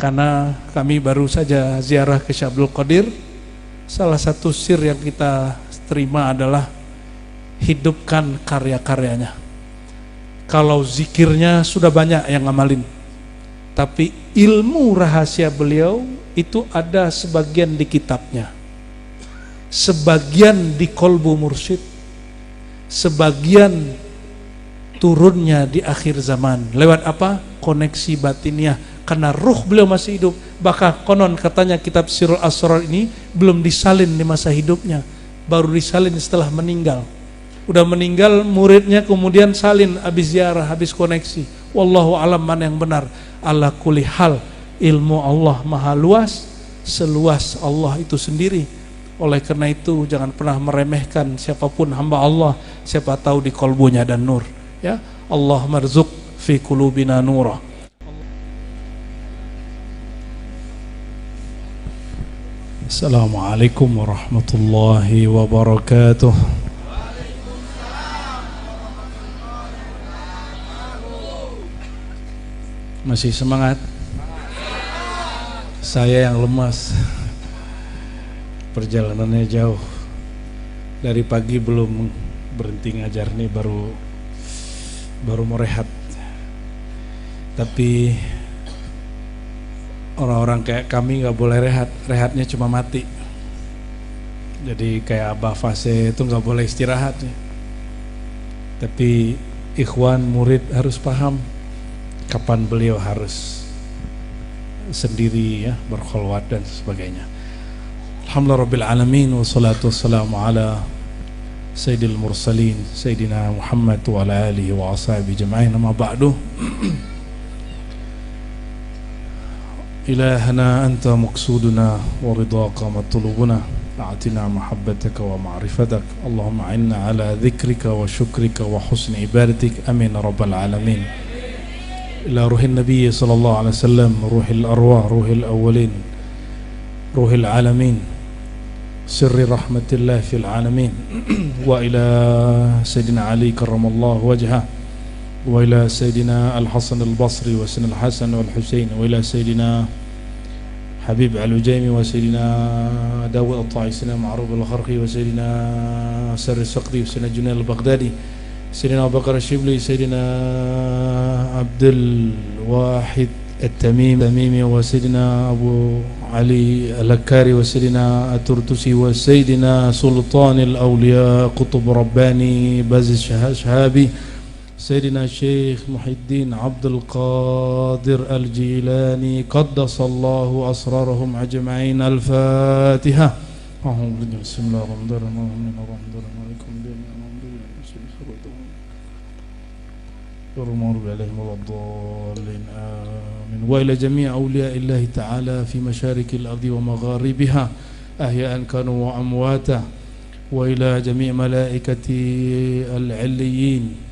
karena kami baru saja ziarah ke Syekh Abdul Qadir. Salah satu sir yang kita terima adalah hidupkan karya-karyanya. Kalau zikirnya sudah banyak yang ngamalin, tapi ilmu rahasia beliau itu ada sebagian di kitabnya, sebagian di kolbu mursyid, sebagian turunnya di akhir zaman. Lewat apa? Koneksi batiniah. Karena ruh beliau masih hidup. Bahkan konon katanya kitab Sirrul Asrar ini belum disalin di masa hidupnya, baru disalin setelah meninggal. Udah meninggal, muridnya kemudian salin habis ziarah, habis koneksi. Wallahu alam mana yang benar. Ala kulli hal, ilmu Allah maha luas, seluas Allah itu sendiri. Oleh karena itu jangan pernah meremehkan siapapun hamba Allah, siapa tahu di kolbunya dan nur. Ya, Allah marzuq fi qulubina nura. Assalamualaikum warahmatullahi wabarakatuh. Masih semangat? Saya yang lemas. Perjalanannya jauh. Dari pagi belum berhenti ngajar nih, baru mau rehat. Tapi orang-orang kayak kami gak boleh rehat, rehatnya cuma mati. Jadi kayak Abah Fase itu gak boleh istirahat ya. Tapi ikhwan murid harus paham kapan beliau harus sendiri ya, berkholwat dan sebagainya. Alhamdulillah Rabbil Alamin, wassalatu wassalamu ala Sayyidil Mursalin Sayyidina Muhammad wa ala alihi wa ashabihi jama'in, amma ba'du. إلهنا أنت مقصودنا ورضاك مطلوبنا أعطنا محبتك ومعرفتك اللهم أعنا على ذكرك وشكرك وحسن عبادتك آمين رب العالمين. إلى روح النبي صلى الله عليه وسلم، روح الأرواح، روح الأولين، روح العالمين، سر رحمة الله في العالمين. وإلى سيدنا علي كرم الله وجهه، وإلى سيدنا الحسن البصري وسن الحسن والحسين، وإلى سيدنا حبيب العجيمي وسيدنا داود الطائي، سيدنا معروف الخرقي، وسيدنا سر السقطي، وسيدنا جنيد البغدادي، سيدنا أبو بكر الشبلي، سيدنا عبد الواحد التميمي، وسيدنا أبو علي الهكاري، وسيدنا الترتسي، وسيدنا سلطان الأولياء قطب رباني باز الشهابي، سيدنا الشيخ محي الدين عبد القادر الجيلاني قدس الله أسرارهم أجمعين. الفاتحة. بسم الله الرحمن الرحيم. آمين. وإلى جميع أولياء الله تعالى في مشارق الأرض ومغاربها أحياء كانوا وأمواتا، وإلى جميع ملائكة العليين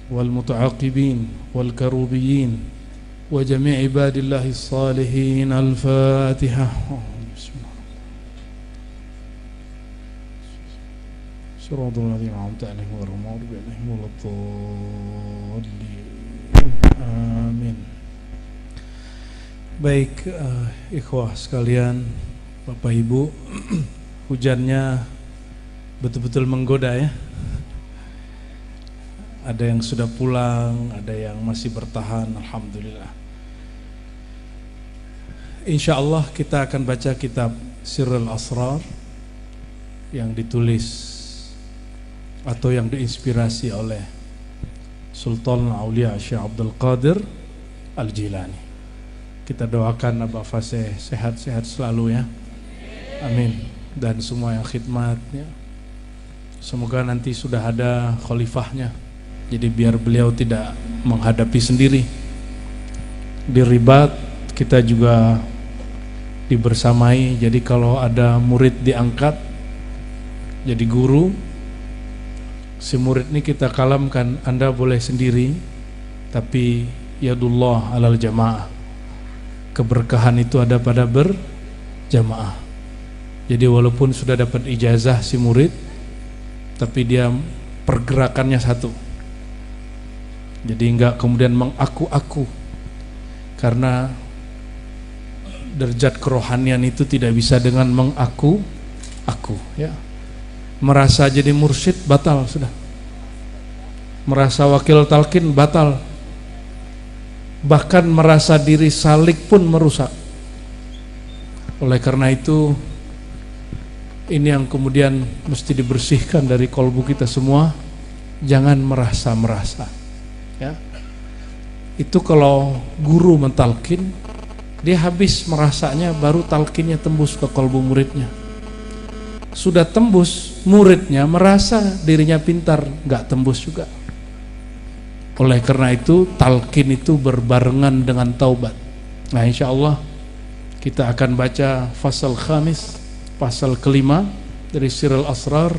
والمتعاقبين والكروبيين وجميع عباد الله الصالحين. الفاتحة. بسم الله. صراط الذين أنعمت عليهم غير المغضوب عليهم ولا الضالين. Amin. Baik, ikhwah sekalian, Bapak Ibu, hujannya betul-betul menggoda ya. Ada yang sudah pulang, ada yang masih bertahan, alhamdulillah. Insya Allah kita akan baca kitab Sirrul Asrar yang ditulis atau yang diinspirasi oleh Sultan Aulia Syekh Abdul Qadir Al-Jilani. Kita doakan Abah Fase sehat-sehat selalu ya. Amin. Dan semua yang khidmat ya. Semoga nanti sudah ada khalifahnya. Jadi biar beliau tidak menghadapi sendiri. Di ribat kita juga dibersamai. Jadi kalau ada murid diangkat jadi guru, si murid ini kita kalamkan, Anda boleh sendiri, tapi yadullah alal jamaah. Keberkahan itu ada pada berjamaah. Jadi walaupun sudah dapat ijazah si murid, tapi dia pergerakannya satu. Jadi enggak kemudian mengaku-aku, karena derajat kerohanian itu tidak bisa dengan mengaku ya. Merasa jadi mursyid batal sudah. Merasa wakil talqin batal. Bahkan merasa diri salik pun merusak. Oleh karena itu, ini yang kemudian mesti dibersihkan dari kolbu kita semua. Jangan merasa-merasa ya. Itu kalau guru mentalkin, dia habis merasanya baru talkinnya tembus ke kolbu muridnya. Sudah tembus, muridnya merasa dirinya pintar, gak tembus juga. Oleh karena itu, talkin itu berbarengan dengan taubat. Nah, insya Allah kita akan baca fasal khamis, pasal kelima dari Sirul Asrar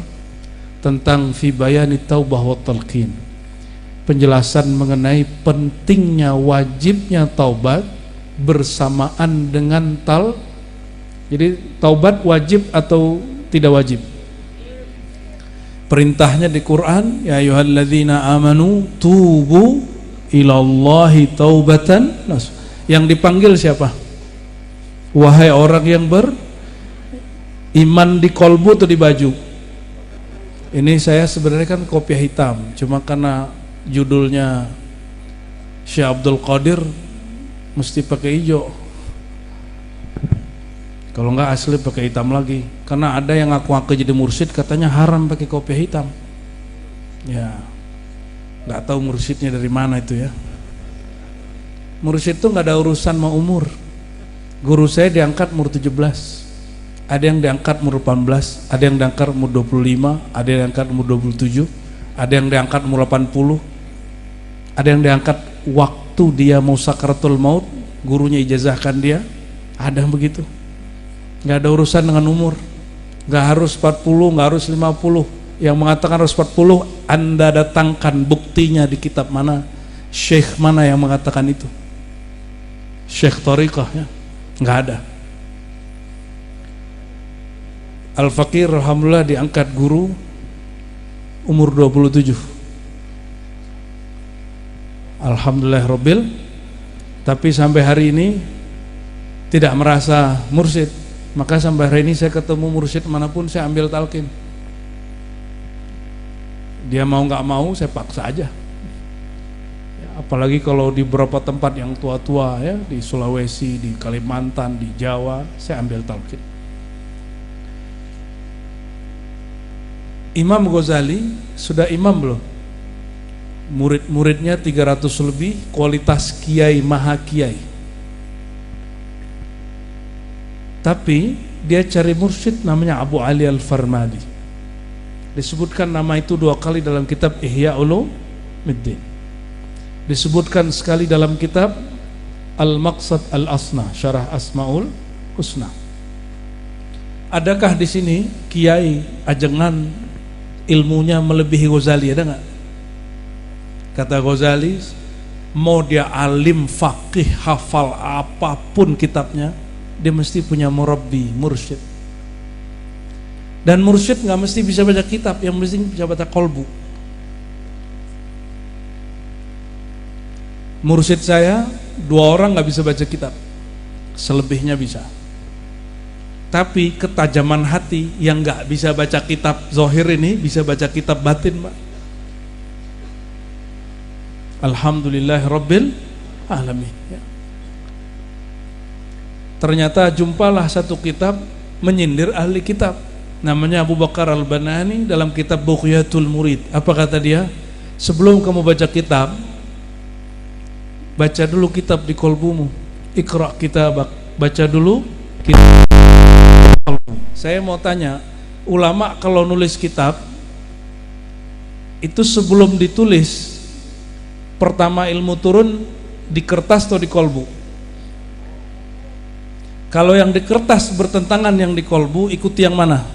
tentang fi bayani taubah wa talqin. Penjelasan mengenai pentingnya wajibnya taubat bersamaan dengan jadi taubat wajib atau tidak wajib? Perintahnya di Quran, ya ayyuhalladzina amanu tubu ilallahi taubatan nasuha. Yang dipanggil siapa? Wahai orang yang beriman di kolbu atau di baju? Ini saya sebenarnya kan kopiah hitam, cuma karena judulnya Syekh Abdul Qadir mesti pakai hijau. Kalau enggak asli pakai hitam lagi. Karena ada yang ngaku-ngaku jadi mursyid katanya haram pakai kopiah hitam. Ya, nggak tahu mursyidnya dari mana itu ya. Mursyid itu nggak ada urusan sama umur. Guru saya diangkat umur 17. Ada yang diangkat umur 18, ada yang diangkat umur 25, ada yang diangkat umur 27, ada yang diangkat umur 80, ada yang diangkat waktu dia mau sakaratul maut, gurunya ijazahkan dia, ada yang begitu. Nggak ada urusan dengan umur, nggak harus 40, nggak harus 50. Yang mengatakan harus 40, Anda datangkan buktinya di kitab mana, syekh mana yang mengatakan itu, syekh Thariqah ya, nggak ada. Al-Fakir alhamdulillah diangkat guru umur 27. Alhamdulillah Rabbil. Tapi sampai hari ini tidak merasa mursyid. Maka sampai hari ini saya ketemu mursyid manapun saya ambil talqin. Dia mau nggak mau saya paksa aja. Ya, apalagi kalau di beberapa tempat yang tua-tua ya, di Sulawesi, di Kalimantan, di Jawa, saya ambil talqin. Imam Ghazali sudah imam belum? Murid-muridnya 300 lebih, kualitas kiai maha kiai. Tapi dia cari mursyid namanya Abu Ali Al-Farmadi. Disebutkan nama itu 2 kali dalam kitab Ihya Ulumuddin. Disebutkan sekali dalam kitab Al-Maqsad Al-Asna, Syarah Asmaul Husna. Adakah di sini kiai ajengan ilmunya melebihi Ghazali, ada nggak? Kata Ghazali, mau dia alim, faqih, hafal apapun kitabnya, dia mesti punya murabbi, mursyid. Dan mursyid nggak mesti bisa baca kitab, yang mesti bisa baca kolbu. Mursyid saya 2 orang nggak bisa baca kitab, selebihnya bisa. Tapi ketajaman hati yang nggak bisa baca kitab zahir ini bisa baca kitab batin, Pak. Alhamdulillah Rabbil Alamin ya. Ternyata jumpalah satu kitab menyindir ahli kitab, namanya Abu Bakar Al-Banani dalam kitab Bughyatul Murid. Apa kata dia? Sebelum kamu baca kitab, baca dulu kitab di kolbumu. Iqra kitabak, baca dulu kitab. Saya mau tanya, ulama kalau nulis kitab itu sebelum ditulis, pertama ilmu turun di kertas atau di kolbu? Kalau yang di kertas bertentangan yang di kolbu, ikuti yang mana?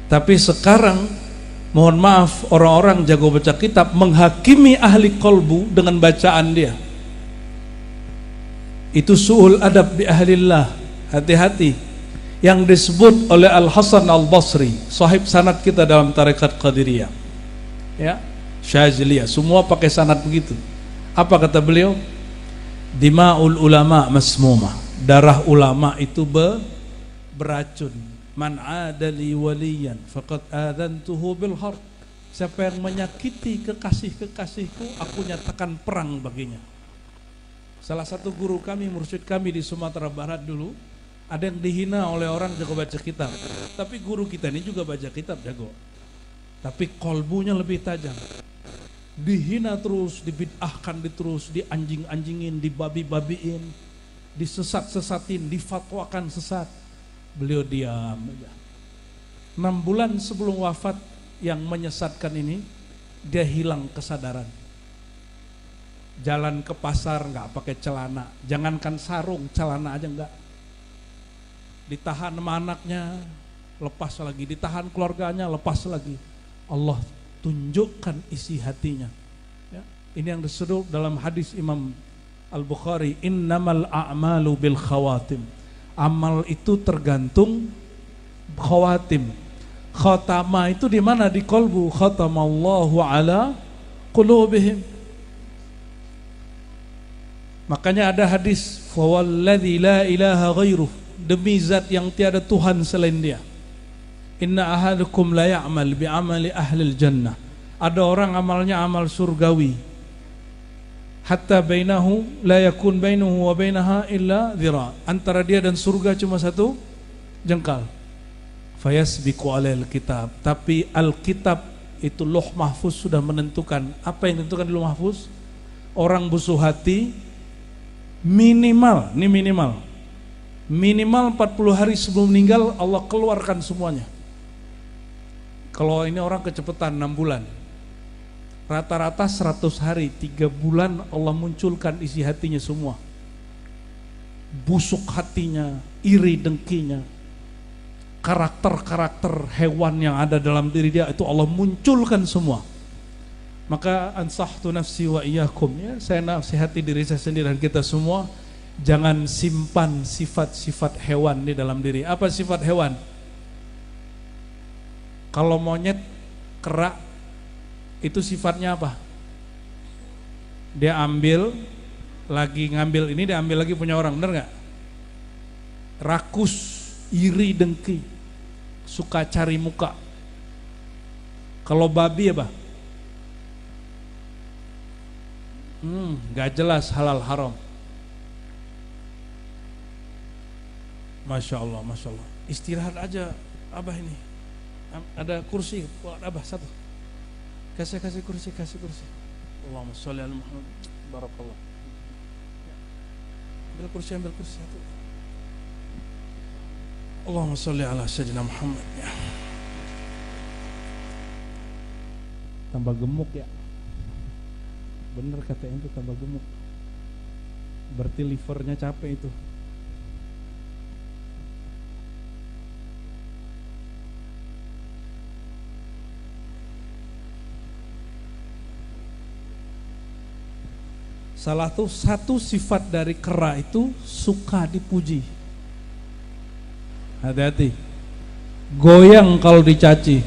Tapi sekarang mohon maaf, orang-orang jago baca kitab menghakimi ahli kolbu dengan bacaan dia. Itu su'ul adab bi ahlillah. Hati-hati. Yang disebut oleh Al-Hasan Al-Basri, sahib sanad kita dalam tarekat Qadiriyah ya, Syaziliyah, semua pakai sanad begitu. Apa kata beliau? Dima'ul ulama masmumah, darah ulama itu beracun. Man adali waliyan faqad adantuhu bil harb. Siapa yang menyakiti kekasih-kekasihku, aku nyatakan perang baginya. Salah satu guru kami, mursyid kami di Sumatera Barat dulu, ada yang dihina oleh orang jago baca kitab. Tapi guru kita ini juga baca kitab jago. Tapi kolbunya lebih tajam. Dihina terus, dibid'ahkan terus, dianjing-anjingin, dibabi-babiin, disesat-sesatin, difatwakan sesat. Beliau diam aja. 6 bulan sebelum wafat yang menyesatkan ini, dia hilang kesadaran. Jalan ke pasar nggak pakai celana, jangankan sarung, celana aja nggak. Ditahan sama anaknya, lepas lagi. Ditahan keluarganya, lepas lagi. Allah tunjukkan isi hatinya. Ya, ini yang disebut dalam hadis Imam Al-Bukhari, innamal a'malu bil khawatim. Amal itu tergantung khawatim. Khatamah itu di mana? Di kolbu. Khatamallahu ala qulubihim. Makanya ada hadis, fawalladzi la ilaha ghairuh, demi zat yang tiada Tuhan selain Dia. Inna ahadukum la ya'mal bi'amali ahlil jannah. Ada orang amalnya amal surgawi. Hatta bainahu la yakun bainahu wa bainaha illa dhira. Antara dia dan surga cuma satu jengkal. Fayasbiqu alail kitab. Tapi Alkitab itu Lauh Mahfuz sudah menentukan. Apa yang ditentukan di Lauh Mahfuz? Orang busuk hati minimal 40 hari sebelum meninggal Allah keluarkan semuanya. Kalau ini orang kecepatan 6 bulan, rata-rata 100 hari, 3 bulan Allah munculkan isi hatinya semua. Busuk hatinya, iri dengkinya, karakter-karakter hewan yang ada dalam diri dia itu Allah munculkan semua. Maka ansahtu nafsi wa iyyakum, ya, saya nasihati diri saya sendiri dan kita semua, jangan simpan sifat-sifat hewan di dalam diri. Apa sifat hewan? Kalau monyet, kera, itu sifatnya apa? Dia lagi ngambil ini, dia ambil lagi punya orang, benar nggak? Rakus, iri dengki, suka cari muka. Kalau babi apa? Gak jelas halal haram. Masya Allah, Masya Allah. Istirahat aja, Abah ini. Ada kursi buat Abah satu. Kasih kursi. Allahumma sholli ala Muhammad. Barakallah. Ambil kursi satu. Allahumma sholli ala sayyidina Muhammad. Ya. Tambah gemuk ya. Bener katanya itu tambah gemuk. Berarti livernya capek itu. Satu sifat dari kera itu suka dipuji. Hati-hati. Goyang kalau dicaci.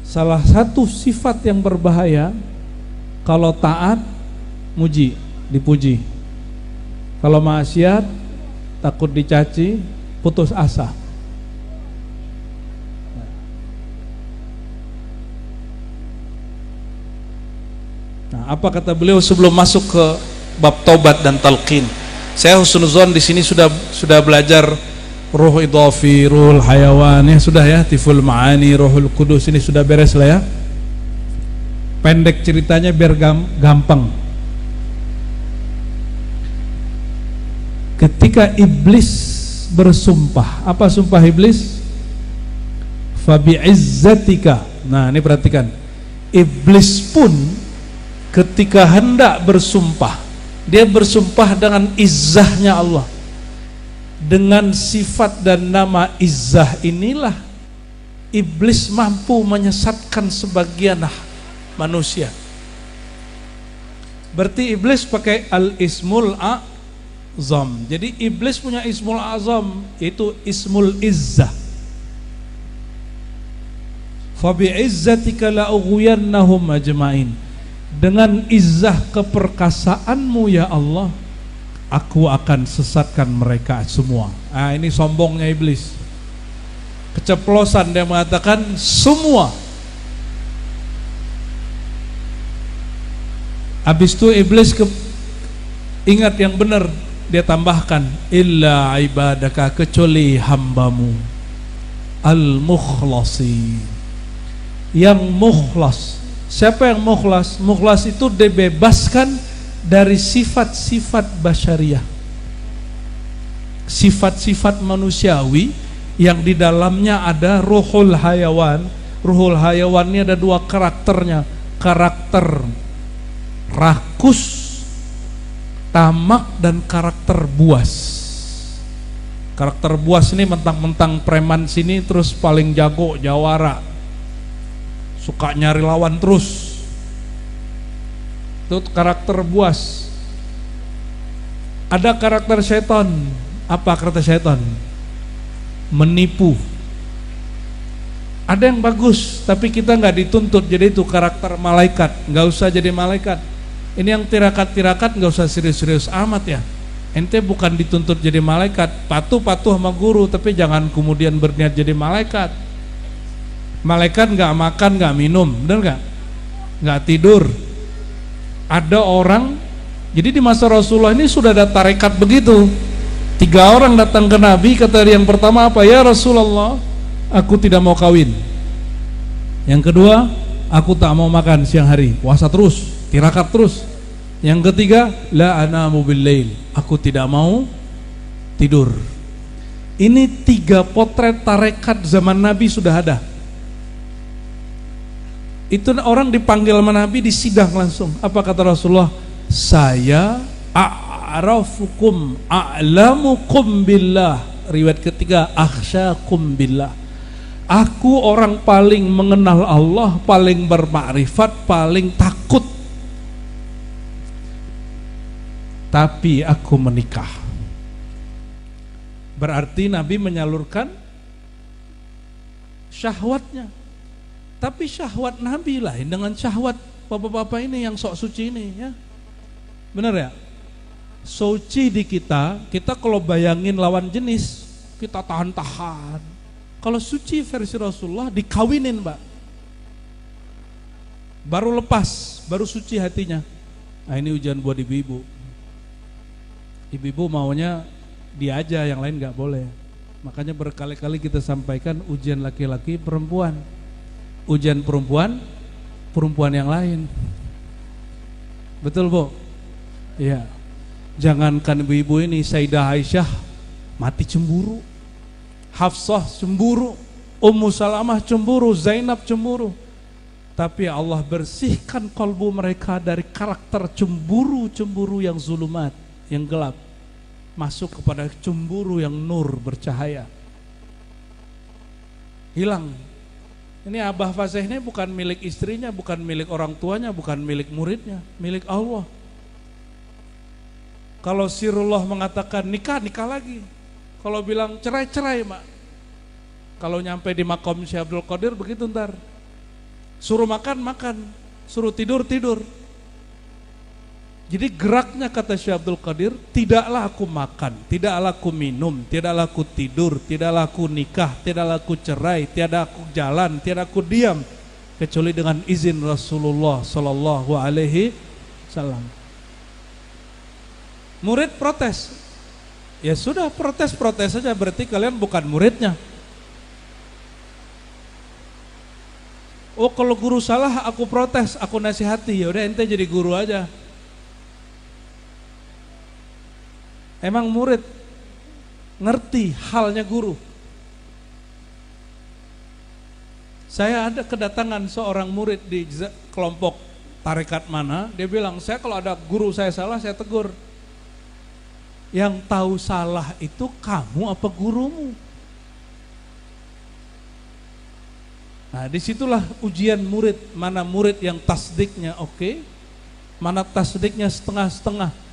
Salah satu sifat yang berbahaya, kalau taat muji, dipuji. Kalau maksiat takut dicaci, putus asa. Nah, apa kata beliau sebelum masuk ke bab taubat dan talqin? Saya husnuzon di sini sudah belajar ruh idhafi, ruhul hayawan, ya sudah ya, tiful ma'ani, ruhul kudus, ini sudah beres lah ya. Pendek ceritanya biar gampang. Ketika iblis bersumpah, apa sumpah iblis? Fabi'izzatika. Nah, ini perhatikan. Iblis pun ketika hendak bersumpah, dia bersumpah dengan izzahnya Allah. Dengan sifat dan nama izzah inilah iblis mampu menyesatkan sebagian manusia. Berarti iblis pakai al-ismul azam. Jadi iblis punya ismul azam, yaitu ismul izzah. Fa bi'izzatika la'ughwiyannahum ajma'in. Dengan izzah keperkasaanmu ya Allah, aku akan sesatkan mereka semua. Nah, ini sombongnya iblis. Keceplosan dia mengatakan semua. Habis itu iblis ingat yang benar, dia tambahkan illa ibadaka, kecuali hambamu al-mukhlasi, yang mukhlas. Siapa yang mukhlas? Mukhlas itu dibebaskan dari sifat-sifat basyariah, sifat-sifat manusiawi yang di dalamnya ada ruhul hayawan. Ruhul hayawan ini ada dua karakternya, karakter rakus, tamak, dan karakter buas. Karakter buas ini mentang-mentang preman sini terus paling jago, jawara, suka nyari lawan terus. Itu karakter buas. Ada karakter setan. Apa karakter setan? Menipu. Ada yang bagus, tapi kita nggak dituntut jadi itu karakter malaikat. Nggak usah jadi malaikat. Ini yang tirakat-tirakat nggak usah serius-serius amat ya. Ente bukan dituntut jadi malaikat, patuh-patuh sama guru, tapi jangan kemudian berniat jadi malaikat. Malaikat nggak makan, nggak minum, bener nggak? Nggak tidur. Ada orang, jadi di masa Rasulullah ini sudah ada tarekat begitu. 3 orang datang ke Nabi, kata yang pertama apa? Ya Rasulullah, aku tidak mau kawin. Yang kedua, aku tak mau makan siang hari, puasa terus, tirakat terus. Yang ketiga, la anamu billail, aku tidak mau tidur. Ini 3 potret tarekat zaman Nabi sudah ada. Itu orang dipanggil sama Nabi, disidang langsung. Apa kata Rasulullah? Saya a'rafukum a'lamukum billah. Riwayat ketiga, akhsyakum billah. Aku orang paling mengenal Allah, paling bermakrifat, paling takut. Tapi aku menikah. Berarti Nabi menyalurkan syahwatnya. Tapi syahwat Nabi lain dengan syahwat bapak-bapak ini yang sok suci ini ya. Benar ya? Suci di kita kalau bayangin lawan jenis, kita tahan-tahan. Kalau suci versi Rasulullah dikawinin, Mbak. Baru lepas, baru suci hatinya. Nah, ini ujian buat ibu-ibu. Ibu-ibu maunya dia aja, yang lain gak boleh. Makanya berkali-kali kita sampaikan ujian laki-laki perempuan. Ujian perempuan yang lain. Betul Bu? Iya. Jangankan ibu-ibu ini, Sayyidah Aisyah mati cemburu, Hafsah cemburu, Ummu Salamah cemburu, Zainab cemburu. Tapi Allah bersihkan kalbu mereka dari karakter cemburu-cemburu yang zulumat, yang gelap, masuk kepada cemburu yang nur, bercahaya. Hilang. Ini Abah Fasih ini bukan milik istrinya, bukan milik orang tuanya, bukan milik muridnya, milik Allah. Kalau Sirullah mengatakan nikah, nikah lagi. Kalau bilang cerai, cerai, Mak. Kalau nyampe di makom Syekh Abdul Qadir begitu ntar. Suruh makan, makan. Suruh tidur, tidur. Jadi geraknya kata Syekh Abdul Qadir, tidaklah aku makan, tidaklah aku minum, tidaklah aku tidur, tidaklah aku nikah, tidaklah aku cerai, tiada aku jalan, tiada aku diam, kecuali dengan izin Rasulullah Sallallahu Alaihi Wasallam. Murid protes, ya sudah protes saja, berarti kalian bukan muridnya. Oh kalau guru salah aku protes, aku nasihati, ya udah ente jadi guru aja. Emang murid ngerti halnya guru. Saya ada kedatangan seorang murid di kelompok tarekat mana, dia bilang, saya kalau ada guru saya salah, saya tegur. Yang tahu salah itu kamu apa gurumu? Nah disitulah ujian murid, mana murid yang tasdiknya oke, mana tasdiknya setengah-setengah.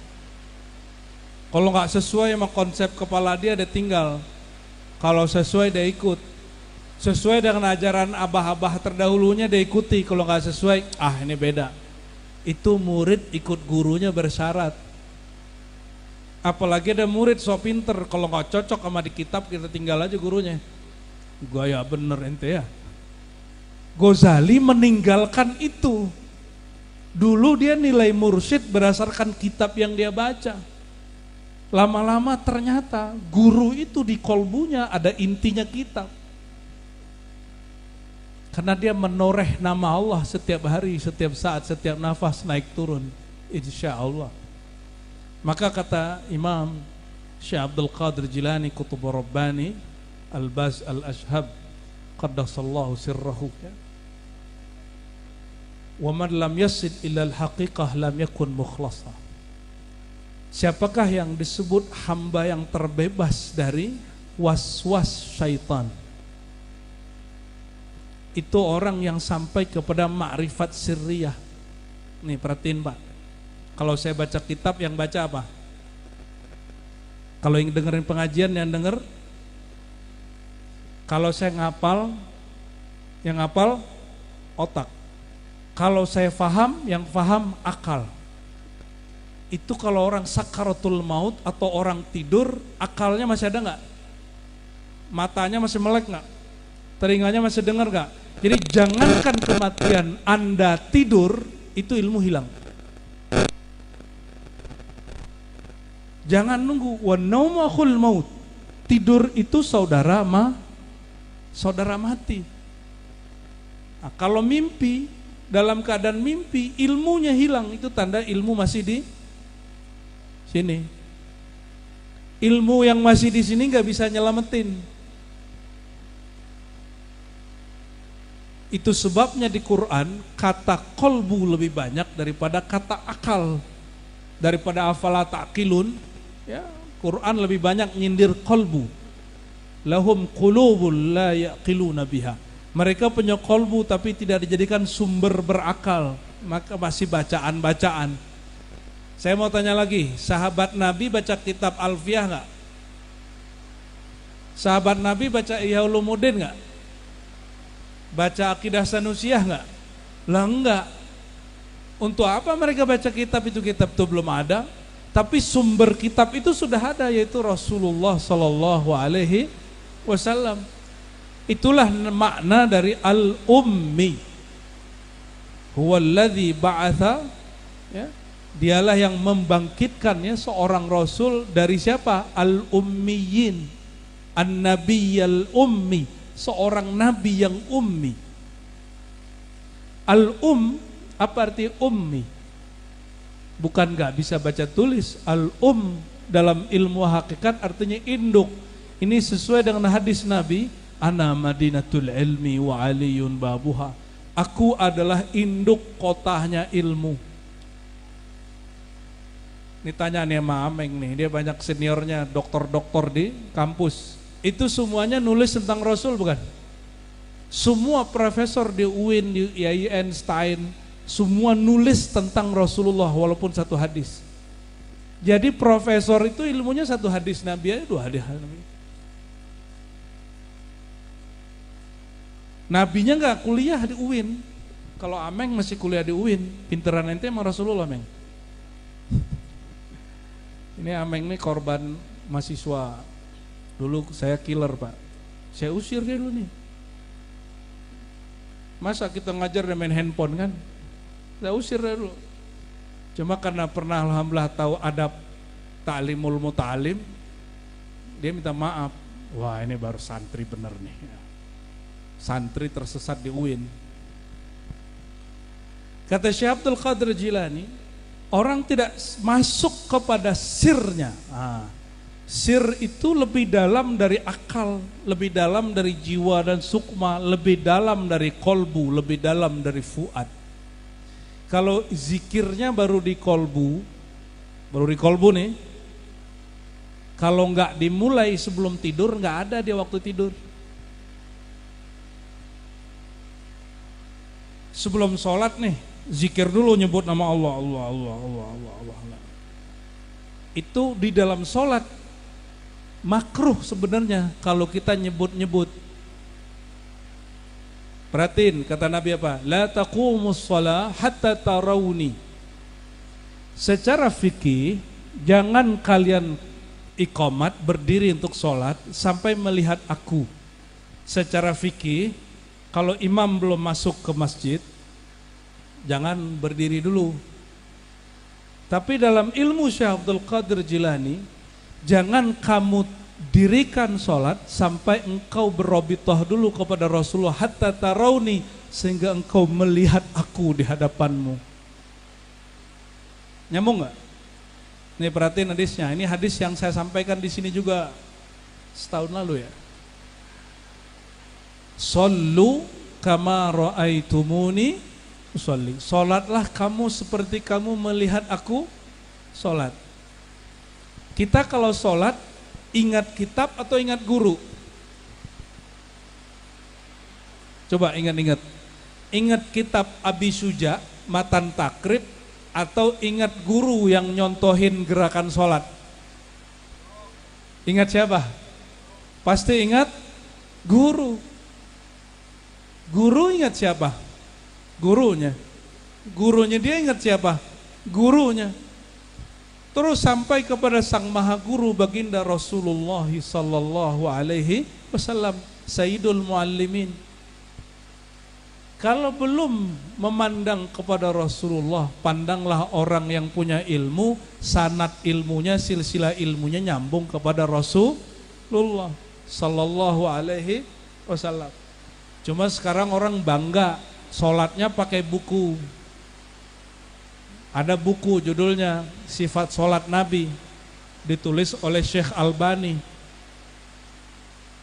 Kalau nggak sesuai sama konsep kepala dia tinggal. Kalau sesuai dia ikut. Sesuai dengan ajaran abah-abah terdahulunya dia ikuti. Kalau nggak sesuai, ini beda. Itu murid ikut gurunya bersyarat. Apalagi ada murid so pinter, kalau nggak cocok sama di kitab kita tinggal aja gurunya. Gaya bener ente ya. Ghazali meninggalkan itu. Dulu dia nilai mursyid berdasarkan kitab yang dia baca. Lama-lama ternyata guru itu di kolbunya ada intinya kitab. Karena dia menoreh nama Allah setiap hari, setiap saat, setiap nafas naik turun. Insya Allah. Maka kata Imam Syekh Abdul Qadir Jilani Qutbur Rabbani Al-Baz Al-Ashhab Qaddasallahu sirrahu, wa man lam yasid ila al-haqiqah lam yakun mukhlasa. Siapakah yang disebut hamba yang terbebas dari was-was syaitan? Itu orang yang sampai kepada ma'rifat sirriyah. Nih perhatiin Pak, kalau saya baca kitab yang baca apa? Kalau yang dengerin pengajian yang denger. Kalau saya ngapal, yang ngapal otak. Kalau saya faham, yang faham akal. Itu kalau orang sakaratul maut atau orang tidur, akalnya masih ada nggak? Matanya masih melek nggak? Telinganya masih dengar nggak? Jadi jangankan kematian, Anda tidur, itu ilmu hilang. Jangan nunggu. Wa naumu akhul maut. Tidur itu saudara mati. Nah, kalau mimpi, dalam keadaan mimpi, ilmunya hilang, itu tanda ilmu masih di sini. Ilmu yang masih di sini nggak bisa nyelamatin. Itu sebabnya di Quran kata kolbu lebih banyak daripada kata akal, daripada afala ta'qilun. Ya, Quran lebih banyak nyindir kolbu. Lahum qulubul la yaqiluna biha. Mereka punya kolbu tapi tidak dijadikan sumber berakal, maka masih bacaan-bacaan. Saya mau tanya lagi, sahabat Nabi baca kitab Alfiyah nggak? Sahabat Nabi baca Ihya Ulumuddin nggak? Baca Aqidah Sanusiyah nggak? Lah enggak. Untuk apa mereka baca kitab itu? Kitab itu belum ada. Tapi sumber kitab itu sudah ada, yaitu Rasulullah Sallallahu Alaihi Wasallam. Itulah makna dari al-ummi. Huwallazi ba'atha, ya, dialah yang membangkitkannya seorang rasul dari siapa? Al-ummiyin, an-nabiyyal ummi, seorang nabi yang ummi. Apa arti ummi? Bukan gak bisa baca tulis. Dalam ilmu hakikat artinya induk. Ini sesuai dengan hadis Nabi, ana madinatul ilmi wa aliyun babuha. Aku adalah induk kotanya ilmu. Ini tanya nih sama Ameng nih, dia banyak seniornya, doktor-doktor di kampus. Itu semuanya nulis tentang Rasul bukan? Semua profesor di UIN, di IAI Einstein, semua nulis tentang Rasulullah walaupun satu hadis. Jadi profesor itu ilmunya satu hadis Nabi aja, dua hadis Nabi. Nabinya nggak kuliah di UIN. Kalau Ameng masih kuliah di UIN, pinteran ente sama Rasulullah, Ameng. Ini Ameng nih korban mahasiswa. Dulu saya killer Pak, saya usir dia dulu nih. Masa kita ngajar dan main handphone kan? Saya usir dia dulu. Cuma karena pernah alhamdulillah tahu adab ta'limul muta'alim, dia minta maaf. Wah ini baru santri bener nih. Santri tersesat di UIN. Kata Syekh Abdul Qadir Jilani, orang tidak masuk kepada sirnya. Sir itu lebih dalam dari akal, lebih dalam dari jiwa dan sukma, lebih dalam dari kolbu, lebih dalam dari fuad. Kalau zikirnya baru di kolbu nih, kalau nggak dimulai sebelum tidur, nggak ada dia waktu tidur. Sebelum sholat nih, zikir dulu, nyebut nama Allah, Allah, Allah, Allah, Allah, Allah, Allah. Itu di dalam sholat makruh sebenarnya kalau kita nyebut-nyebut. Perhatiin kata Nabi apa? La taqumus shalah hatta tarawni. Secara fikih jangan kalian iqamat berdiri untuk sholat sampai melihat aku. Secara fikih, kalau imam belum masuk ke masjid, jangan berdiri dulu. Tapi dalam ilmu Syekh Abdul Qadir Jilani, jangan kamu dirikan sholat sampai engkau berrobitoh dulu kepada Rasulullah hatta tarauni, sehingga engkau melihat aku di hadapanmu. Nyambung nggak? Ini perhatiin hadisnya. Ini hadis yang saya sampaikan di sini juga setahun lalu ya. Sallu kama ra'aitumuni usolli. Salatlah kamu seperti kamu melihat aku salat. Kita kalau salat ingat kitab atau ingat guru? Coba ingat-ingat. Ingat kitab Abi Suja, Matan Takrib, atau ingat guru yang nyontohin gerakan salat? Ingat siapa? Pasti ingat guru. Guru ingat siapa? Gurunya. Gurunya dia ingat siapa? Gurunya. Terus sampai kepada sang maha guru baginda Rasulullah sallallahu alaihi wasallam, Sayyidul Muallimin. Kalau belum memandang kepada Rasulullah, pandanglah orang yang punya ilmu, sanad ilmunya, silsilah ilmunya nyambung kepada Rasulullah sallallahu alaihi wasallam. Cuma sekarang orang bangga sholatnya pakai buku. Ada buku judulnya Sifat Sholat Nabi, ditulis oleh Syekh Albani.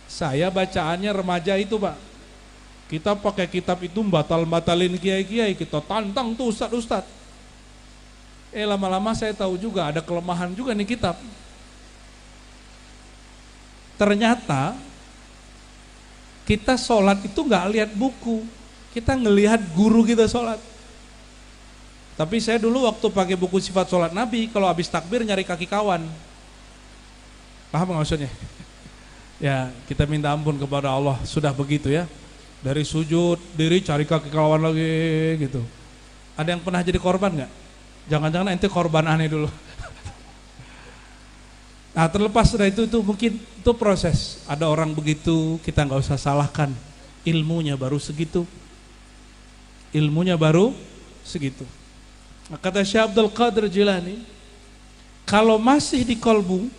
Saya bacaannya remaja itu Pak. Kita pakai kitab itu batal-batalin kiai-kiai, kita tantang tuh ustad-ustad. Lama-lama saya tahu juga ada kelemahan juga nih kitab. Ternyata kita sholat itu nggak lihat buku, kita ngelihat guru kita sholat. Tapi saya dulu waktu pakai buku Sifat Sholat Nabi, kalau habis takbir nyari kaki kawan. Paham nggak maksudnya? Ya kita minta ampun kepada Allah, sudah begitu ya. Dari sujud diri cari kaki kawan lagi gitu. Ada yang pernah jadi korban nggak? Jangan-jangan ente korban aneh dulu. Nah terlepas dari itu mungkin itu proses. Ada orang begitu, kita nggak usah salahkan. Ilmunya baru segitu. Ilmunya baru segitu. Nah, kata Syekh Abdul Qadir Jilani, kalau masih di kolbu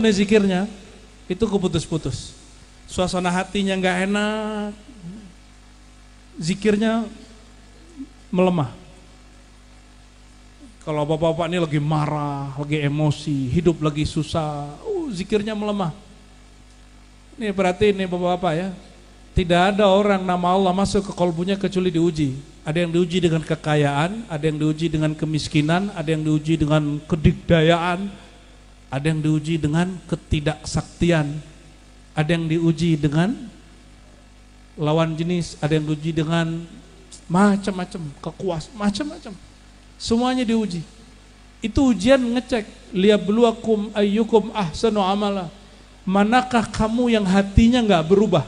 nih zikirnya, itu keputus-putus. Suasana hatinya nggak enak, zikirnya melemah. Kalau bapak-bapak ini lagi marah, lagi emosi, hidup lagi susah, zikirnya melemah. Ini perhatiin nih bapak-bapak ya, tidak ada orang nama Allah masuk ke kolbunya kecuali diuji. Ada yang diuji dengan kekayaan, ada yang diuji dengan kemiskinan, ada yang diuji dengan kedigdayaan, ada yang diuji dengan ketidaksaktian, ada yang diuji dengan lawan jenis, ada yang diuji dengan macam-macam kekuasaan, macam-macam. Semuanya diuji. Itu ujian ngecek, liyabluwakum ayyukum ahsanu amala. Manakah kamu yang hatinya enggak berubah?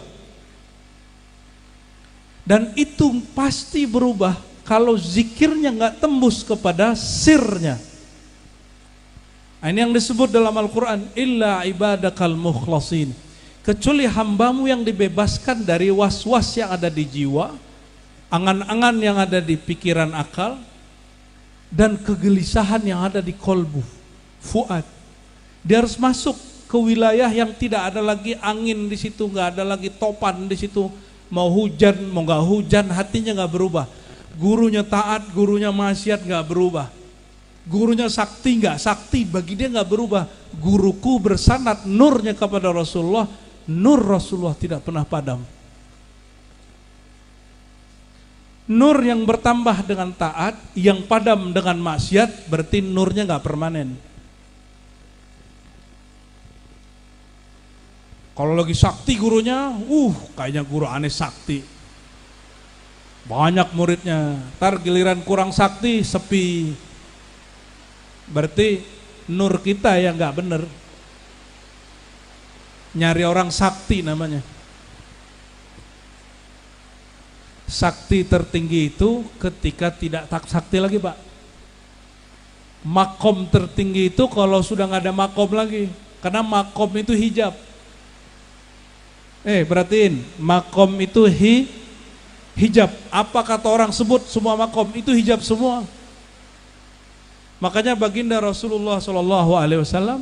Dan itu pasti berubah kalau zikirnya enggak tembus kepada sirnya. Nah, ini yang disebut dalam Al-Quran, illa ibadakal mukhlasin. Kecuali hambamu yang dibebaskan dari was-was yang ada di jiwa, angan-angan yang ada di pikiran akal, dan kegelisahan yang ada di kolbu, fuad. Dia harus masuk ke wilayah yang tidak ada lagi angin di situ, nggak ada lagi topan di situ. Mau hujan, mau nggak hujan, hatinya nggak berubah. Gurunya taat, gurunya maksiat nggak berubah. Gurunya sakti nggak sakti, bagi dia nggak berubah. Guruku bersanad nurnya kepada Rasulullah, nur Rasulullah tidak pernah padam. Nur yang bertambah dengan taat, yang padam dengan maksiat, berarti nurnya nggak permanen. Kalau lagi sakti gurunya, kayaknya guru aneh sakti. Banyak muridnya, ntar giliran kurang sakti, sepi. Berarti nur kita yang nggak bener. Nyari orang sakti namanya. Sakti tertinggi itu ketika tidak tak sakti lagi Pak. Makom tertinggi itu kalau sudah nggak ada makom lagi, karena makom itu hijab. Perhatiin, makom itu hijab. Apa kata orang sebut semua makom itu hijab semua. Makanya baginda Rasulullah SAW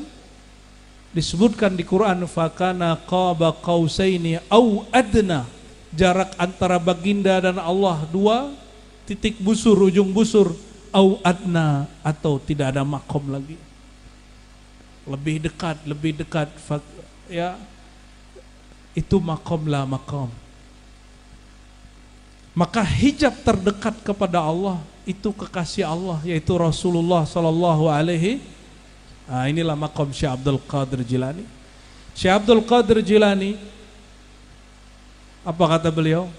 disebutkan di Quran, fakana qaba qausaini au adna, jarak antara baginda dan Allah 2 titik busur, ujung busur, au adna, atau tidak ada makom lagi. Lebih dekat, ya. Itu makom la makom. Maka hijab terdekat kepada Allah itu kekasih Allah, yaitu Rasulullah sallallahu alaihi. Inilah makom Syekh Abdul Qadir Jilani. Syekh Abdul Qadir Jilani, apa kata beliau?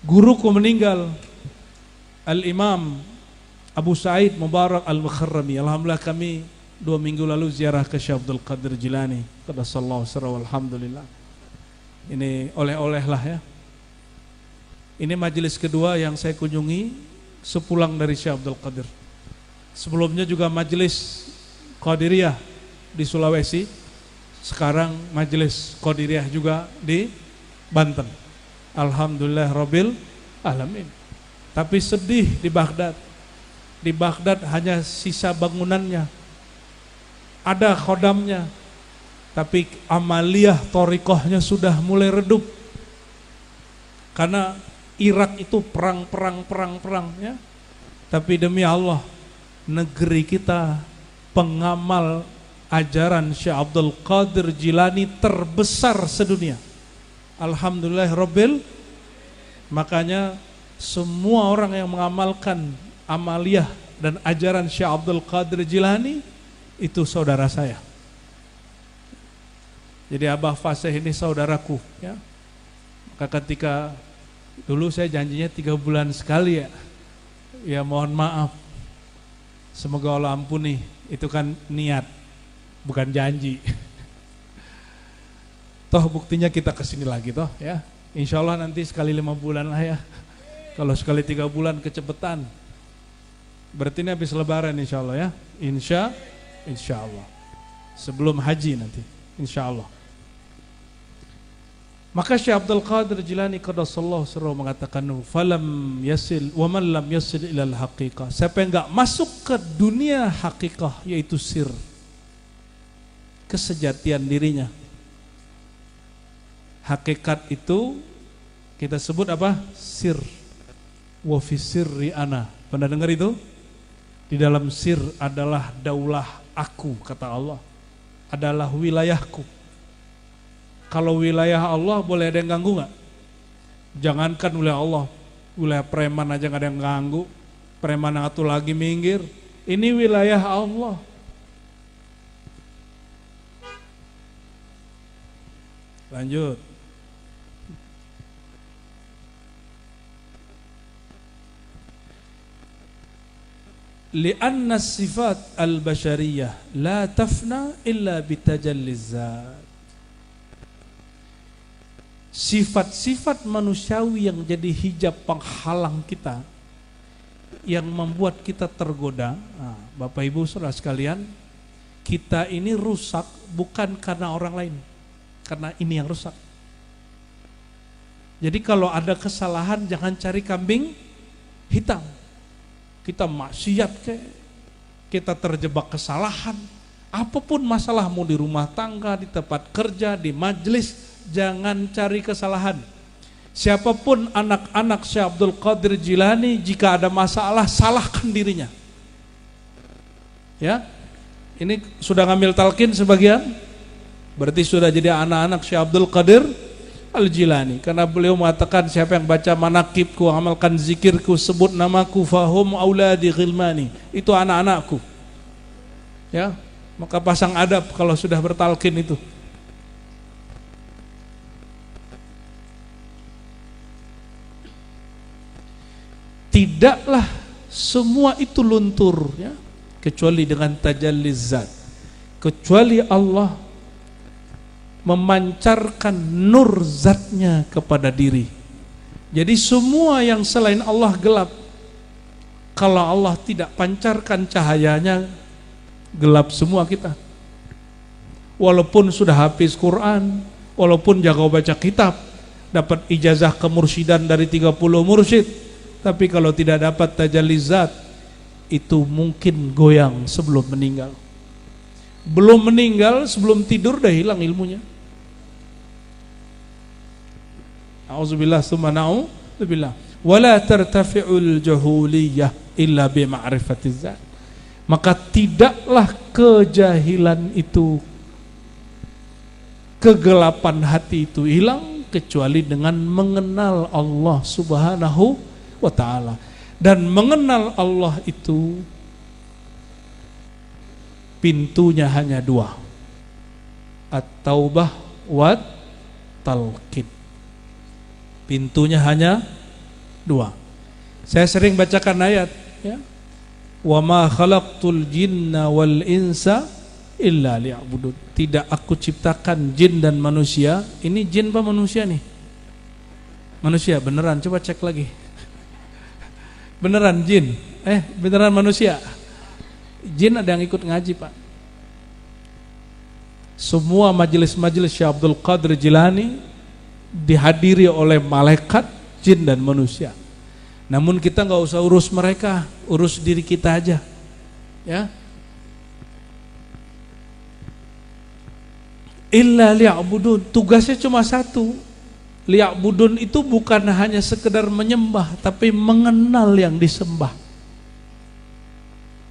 Guruku meninggal, Al-Imam Abu Sa'id Mubarak Al-Mukharrami. Alhamdulillah kami 2 minggu lalu ziarah ke Syekh Abdul Qadir Jilani. Qaddasallahu sirrahu, alhamdulillah. Ini oleh-oleh lah ya. Ini majelis kedua yang saya kunjungi sepulang dari Syekh Abdul Qadir. Sebelumnya juga majelis Qadiriyah di Sulawesi. Sekarang majelis Qadiriyah juga di Banten. Alhamdulillah Rabbil Alamin. Tapi sedih di Baghdad. Di Baghdad hanya sisa bangunannya. Ada khodamnya. Tapi amaliyah thoriqahnya sudah mulai redup. Karena Irak itu perang ya. Tapi demi Allah, negeri kita pengamal ajaran Syekh Abdul Qadir Jilani terbesar sedunia. Alhamdulillah Rabbil. Makanya semua orang yang mengamalkan amaliyah dan ajaran Syekh Abdul Qadir Jilani itu saudara saya. Jadi Abah Fasih ini saudaraku ya. Maka ketika dulu saya janjinya 3 bulan sekali ya. Ya mohon maaf. Semoga Allah ampuni. Itu kan niat, bukan janji. Toh buktinya kita kesini lagi toh ya. Insya Allah nanti sekali 5 bulan lah ya. Kalau sekali 3 bulan kecepetan. Berarti ini habis lebaran insya Allah ya. Insya Allah. Sebelum haji nanti. Insya Allah. Maka Syekh Abdul Qadir Jilani qaddasallahu sirrahu mengatakan, falam yasil wa man lam yasil ilal haqiqah. Siapa yang enggak masuk ke dunia hakikah, yaitu sir, kesejatian dirinya. Hakikat itu kita sebut apa? Sir. Wa fi sirri ana. Pernah dengar itu? Di dalam sir adalah daulah aku, kata Allah. Adalah wilayahku. Kalau wilayah Allah boleh ada yang ganggu gak? Jangankan wilayah Allah, wilayah preman aja gak ada yang ganggu. Preman yang satu lagi minggir. Ini wilayah Allah. Lanjut. Lianna sifat al-bashariyah la tafna illa bitajalliz zat. Sifat-sifat manusiawi yang jadi hijab penghalang kita, yang membuat kita tergoda. Bapak Ibu saudara sekalian, kita ini rusak bukan karena orang lain, karena ini yang rusak. Jadi kalau ada kesalahan jangan cari kambing hitam. Kita maksiat kita terjebak kesalahan, apapun masalahmu di rumah tangga, di tempat kerja, di majelis, jangan cari kesalahan. Siapapun anak-anak Syekh Abdul Qadir Jilani, jika ada masalah salahkan dirinya. Ya, ini sudah ngambil talqin sebagian, berarti sudah jadi anak-anak Syekh Abdul Qadir Al-Jilani. Karena beliau mengatakan, siapa yang baca manakibku, amalkan zikirku, sebut namaku, fahum auladi ghilmani, itu anak-anakku. Ya, maka pasang adab kalau sudah bertalqin itu. Tidaklah semua itu luntur ya, kecuali dengan tajalliz zat. Kecuali Allah memancarkan nur zatnya kepada diri. Jadi semua yang selain Allah gelap. Kalau Allah tidak pancarkan cahayanya, gelap semua kita. Walaupun sudah hafiz Quran, walaupun jago baca kitab, dapat ijazah kemursidan dari 30 mursyid, tapi kalau tidak dapat tajalli zat, itu mungkin goyang sebelum meninggal. Belum meninggal, sebelum tidur dah hilang ilmunya. A'udzubillah tsumma na'udzubillah. Wala tartafi'ul jahuliyah illa bi ma'rifatiz zat. Maka tidaklah kejahilan itu, kegelapan hati itu hilang kecuali dengan mengenal Allah Subhanahu wa ta'ala. Dan mengenal Allah itu pintunya hanya dua, at-taubah wa talqin. Pintunya hanya dua. Saya sering bacakan ayat, ya. Wa ma khalaqtul jinna wal insa illa liya'budun. Tidak aku ciptakan jin dan manusia. Ini jin apa manusia nih? Manusia, beneran, coba cek lagi. Beneran jin? Beneran manusia? Jin ada yang ikut ngaji, Pak. Semua majelis-majelis Syekh Abdul Qadir Jilani dihadiri oleh malaikat, jin dan manusia. Namun kita nggak usah urus mereka, urus diri kita aja, ya. Illa liya'budun, tugasnya cuma satu. Liya'budun itu bukan hanya sekedar menyembah, tapi mengenal yang disembah.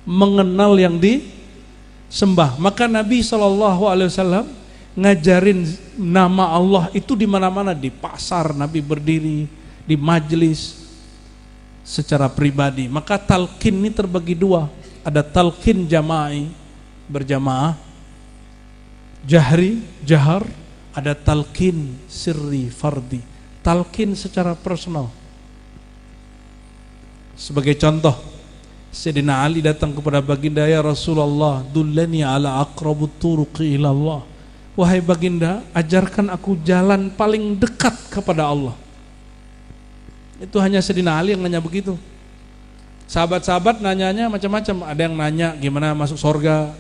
Mengenal yang disembah. Maka Nabi SAW ngajarin nama Allah itu di mana-mana, di pasar Nabi berdiri, di majelis, secara pribadi. Maka talqin ini terbagi dua. Ada talqin jama'i, berjamaah, jahri, jahar. Ada talqin sirri, fardi. Talqin secara personal. Sebagai contoh, Sayyidina Ali datang kepada baginda, ya Rasulullah, dullani ala aqrabut turuqi ilallah. Wahai baginda, ajarkan aku jalan paling dekat kepada Allah. Itu hanya Sayyidina Ali yang nanya begitu. Sahabat-sahabat nanyanya macam-macam. Ada yang nanya gimana masuk surga.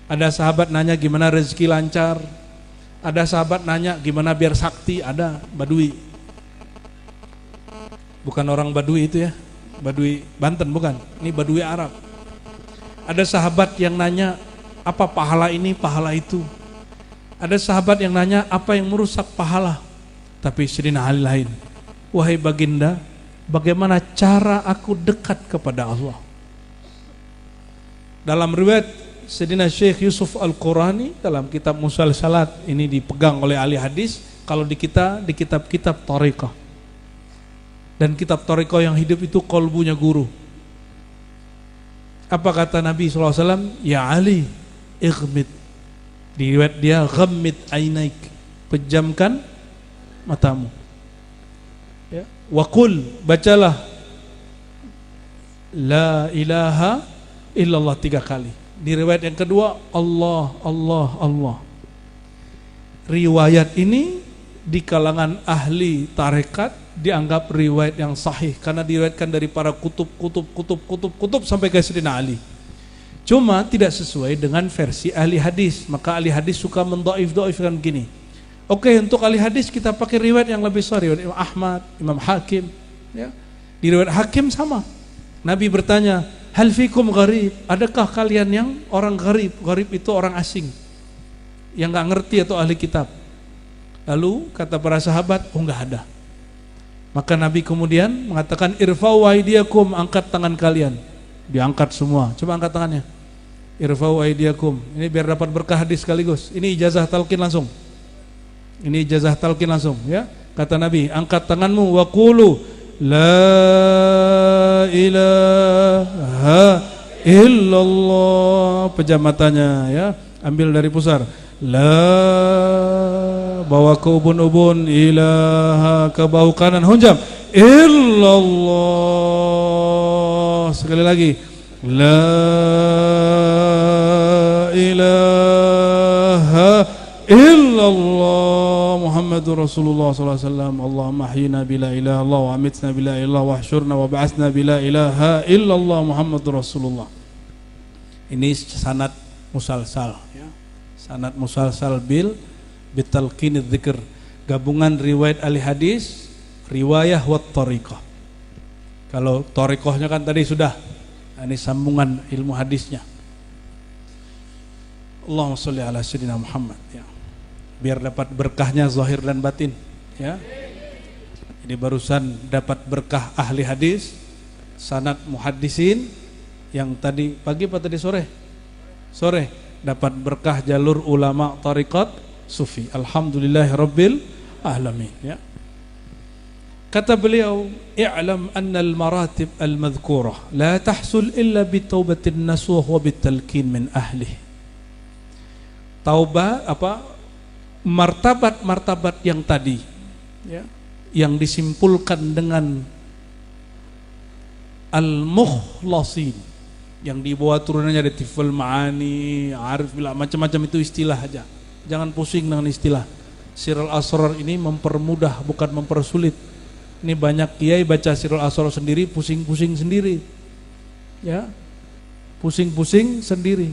Ada sahabat nanya gimana rezeki lancar. Ada sahabat nanya gimana biar sakti. Ada Badui. Bukan orang Badui itu ya, Badui Banten bukan. Ini Badui Arab. Ada sahabat yang nanya apa pahala ini, pahala itu. Ada sahabat yang nanya apa yang merusak pahala. Tapi Sayyidina Ali lain. Wahai baginda, bagaimana cara aku dekat kepada Allah? Dalam riwayat Sayyidina Syekh Yusuf Al-Qurani dalam kitab Musalsalat, ini dipegang oleh ahli hadis. Kalau di kita, di kitab-kitab Thariqah. Dan kitab Thariqah yang hidup itu kolbunya guru. Apa kata Nabi SAW? Ya Ali, ighmid. Di riwayat dia, ghammid ainaik, pejamkan matamu. Ya. Waqul, bacalah la ilaha illallah 3 kali. Di riwayat yang kedua, Allah, Allah, Allah. Riwayat ini di kalangan ahli tarekat dianggap riwayat yang sahih karena diriwayatkan dari para kutub sampai ke Sayyidina Ali. Cuma tidak sesuai dengan versi ahli hadis. Maka ahli hadis suka mendoif-doifkan begini. Oke, untuk ahli hadis kita pakai riwayat yang lebih sahih, Imam Ahmad, Imam Hakim, ya. Di riwayat Hakim sama. Nabi bertanya, hal fikum gharib, adakah kalian yang orang gharib? Gharib itu orang asing yang gak ngerti atau ahli kitab. Lalu kata para sahabat, oh gak ada. Maka Nabi kemudian mengatakan, irfa'u aydiyakum, angkat tangan kalian. Diangkat semua, coba angkat tangannya. Irfa'u aydiyakum, ini biar dapat berkah hadis sekaligus. Ini ijazah talqin langsung. Ini ijazah talqin langsung, ya. Kata Nabi, angkat tanganmu, wa qulu la ilaha illallah. Pejam matanya, ya. Ambil dari pusar. La, bawa ke ubun-ubun, ilaha ke bahu kanan, hunjam. Illallah. Sekali lagi. La ilaha illallah Muhammad Muhammadur Rasulullah sallallahu alaihi wasallam. Allahumma ahyina bila ilaha illallah wa amitna bila ilaha illallah wa ahsyurna wa ba'atsna bila ilaha illallah Muhammadur Rasulullah. Ini sanad musalsal ya. Sanad musalsal bitalqinidz dzikr, gabungan riwayat ahli hadis, riwayah wa thariqah. Kalau thariqahnya kan tadi sudah, ini sambungan ilmu hadisnya. Allahumma sholli ala sayyidina Muhammad ya. Biar dapat berkahnya zahir dan batin ya. Jadi barusan dapat berkah ahli hadis, sanad muhaddisin, yang tadi pagi apa tadi sore? Sore dapat berkah jalur ulama tariqat sufi. Alhamdulillahirabbil alamin ya. Kata beliau, i'lam anna al-maratib al-madhkurah la tahsul illa bi taubatin nasuh wa bitalqin min ahlihi. Taubat martabat-martabat yang tadi ya, yang disimpulkan dengan al-mukhlasin, yang dibawa turunannya dari tiful ma'ani, arif billah, macam-macam itu istilah aja. Jangan pusing dengan istilah. Sirul Asrar ini mempermudah bukan mempersulit. Ini banyak kiai baca Sirul Asrar sendiri pusing-pusing sendiri. Ya. Pusing-pusing sendiri.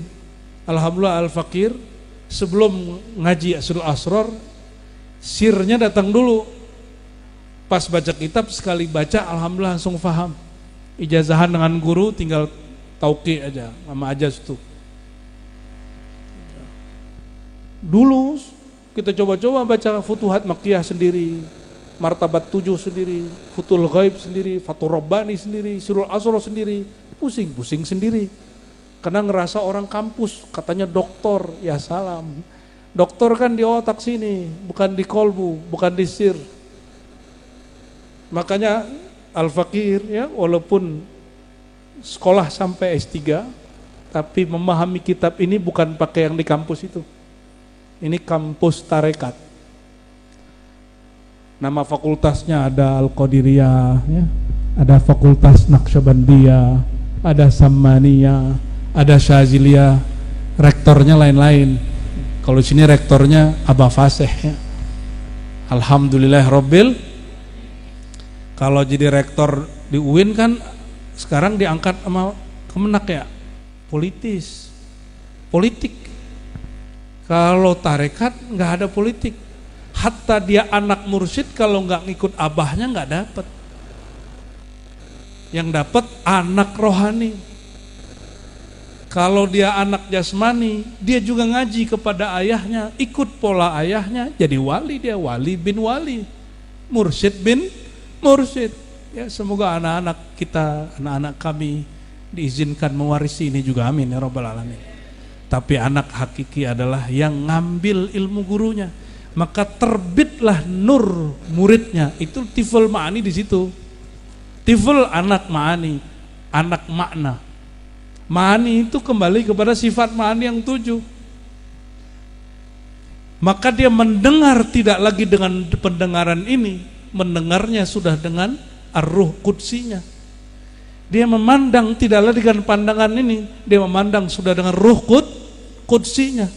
Alhamdulillah Al-Fakir sebelum ngaji Sirul Asrar, sirnya datang dulu. Pas baca kitab sekali baca alhamdulillah langsung paham. Ijazahan dengan guru tinggal tauqi aja, sama aja itu. Dulu kita coba-coba baca Futuhat Makkiyah sendiri, Martabat 7 sendiri, Futul Ghaib sendiri, Fathur Rabbani sendiri, Sirul Asrar sendiri, pusing-pusing sendiri. Karena ngerasa orang kampus, katanya doktor, ya salam. Doktor kan di otak sini, bukan di kolbu, bukan di sir. Makanya Al-Fakir ya, walaupun sekolah sampai S3, tapi memahami kitab ini bukan pakai yang di kampus itu. Ini kampus tarekat. Nama fakultasnya ada Al-Qadiriyah ya, ada Fakultas Naqsyabandiyah, ada Sammaniyah, ada Syaziliyah, rektornya lain-lain. Kalau sini rektornya Aba Fasih ya. Alhamdulillah Rabbil. Kalau jadi rektor di UIN kan sekarang diangkat sama Kemenak ya, politik. Kalau tarekat nggak ada politik. Hatta dia anak mursyid kalau nggak ngikut abahnya nggak dapat. Yang dapat anak rohani. Kalau dia anak jasmani, dia juga ngaji kepada ayahnya, ikut pola ayahnya, jadi wali, dia wali bin wali, mursyid bin mursyid. Ya, semoga anak-anak kita, anak-anak kami diizinkan mewarisi ini juga, amin ya rabbal alamin. Tapi anak hakiki adalah yang ngambil ilmu gurunya, maka terbitlah nur muridnya. Itu tiful ma'ani di situ. Tiful anak ma'ani, anak makna. Ma'ani itu kembali kepada sifat ma'ani yang 7. Maka dia mendengar tidak lagi dengan pendengaran ini, mendengarnya sudah dengan ar-ruh qudsinya. Dia memandang tidak lagi dengan pandangan ini, dia memandang sudah dengan ruh qudsinya.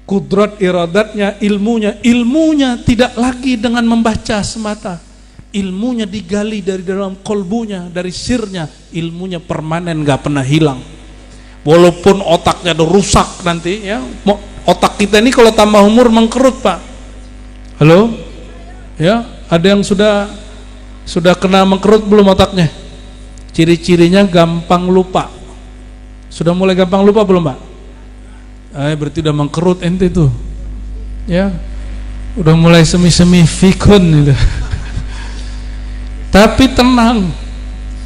Kudrat iradatnya, ilmunya tidak lagi dengan membaca semata. Ilmunya digali dari dalam kolbunya, dari sirnya. Ilmunya permanen, gak pernah hilang. Walaupun otaknya udah rusak nanti ya. Otak kita ini kalau tambah umur mengkerut, Pak. Halo? Ya, ada yang sudah kena mengkerut belum otaknya? Ciri-cirinya gampang lupa. Sudah mulai gampang lupa belum, Pak? Berarti udah mengkerut ente tuh. Ya. Udah mulai semi-semi fikun gitu. Tapi tenang.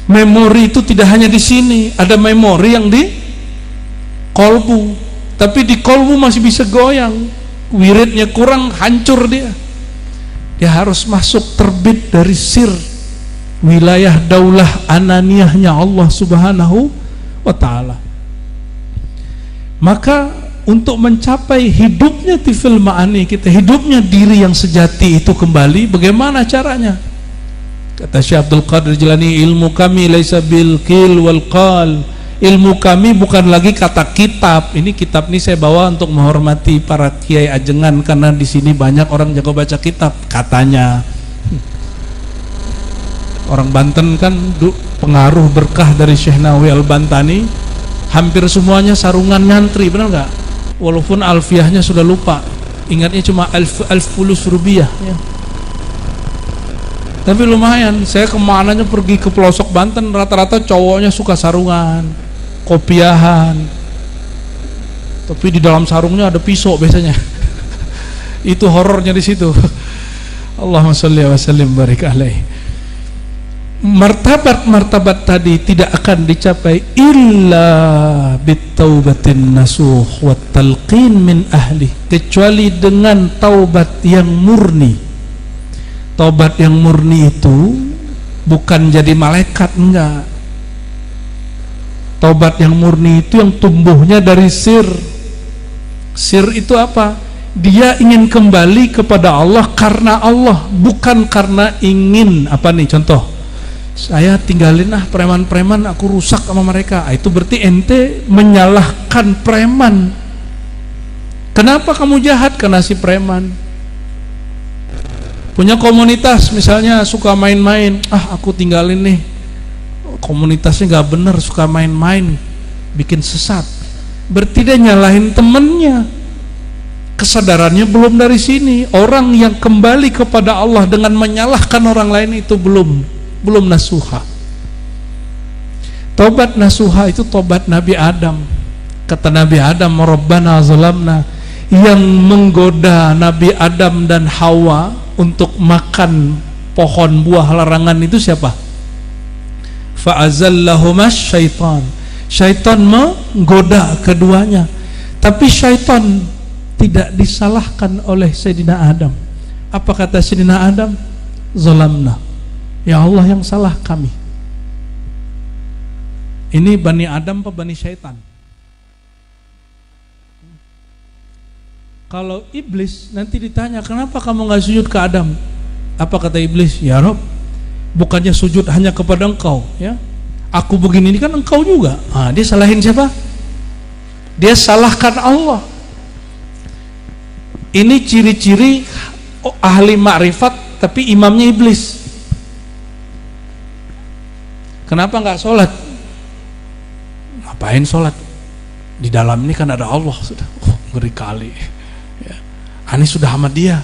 Memori itu tidak hanya di sini, ada memori yang di kolbu. Tapi di kolbu masih bisa goyang. Wiridnya kurang, hancur dia. Dia harus masuk terbit dari sir wilayah daulah ananiyahnya Allah Subhanahu wa ta'ala. Maka untuk mencapai hidupnya tifil ma'ani kita, hidupnya diri yang sejati itu kembali, bagaimana caranya? Kata Syekh Abdul Qadir Jilani, ilmu kami laisa bil qil wal qal, ilmu kami bukan lagi kata kitab. Ini kitab ini saya bawa untuk menghormati para kiai ajengan, karena di sini banyak orang jago baca kitab katanya. Orang Banten kan pengaruh berkah dari Syekh Nawawi Al-Bantani, hampir semuanya sarungan nyantri, benar nggak? Walaupun alfiahnya sudah lupa, ingatnya cuma alf-fulus rubiah ya. Tapi lumayan, saya kemananya pergi ke pelosok Banten, rata-rata cowoknya suka sarungan, kopiahan, tapi di dalam sarungnya ada pisau biasanya. Itu horornya di situ. Allahumma sholli wa sallim barik alaih. Martabat-martabat tadi tidak akan dicapai illa bitaubatin nasuh wa talqin min ahli, kecuali dengan taubat yang murni. Taubat yang murni itu bukan jadi malaikat, enggak. Taubat yang murni itu yang tumbuhnya dari sir. Sir itu apa? Dia ingin kembali kepada Allah karena Allah, bukan karena ingin apa nih contoh. Saya tinggalin preman-preman, aku rusak sama mereka. Itu berarti ente menyalahkan preman. Kenapa kamu jahat? Karena si preman. Punya komunitas misalnya suka main-main, aku tinggalin nih, komunitasnya gak bener, suka main-main, bikin sesat. Berarti dia nyalahin temennya. Kesadarannya belum dari sini. Orang yang kembali kepada Allah dengan menyalahkan orang lain itu belum nasuha. Tobat nasuha itu tobat Nabi Adam. Kata Nabi Adam, Rabbana zalamna, yang menggoda Nabi Adam dan Hawa untuk makan pohon buah larangan itu siapa? Fa'azallahumas syaitan. Syaitan menggoda keduanya. Tapi syaitan tidak disalahkan oleh Sayyidina Adam. Apa kata Sayyidina Adam? Zalamna, ya Allah yang salah kami. Ini Bani Adam apa Bani Syaitan? Kalau iblis nanti ditanya, kenapa kamu gak sujud ke Adam? Apa kata iblis? Ya Rob, bukannya sujud hanya kepada engkau ya, aku begini ini kan engkau juga. Dia salahin siapa? Dia salahkan Allah. Ini ciri-ciri ahli makrifat tapi imamnya iblis. Kenapa gak sholat? Ngapain sholat? Di dalam ini kan ada Allah sudah. Ngeri kali. Ani sudah sama dia.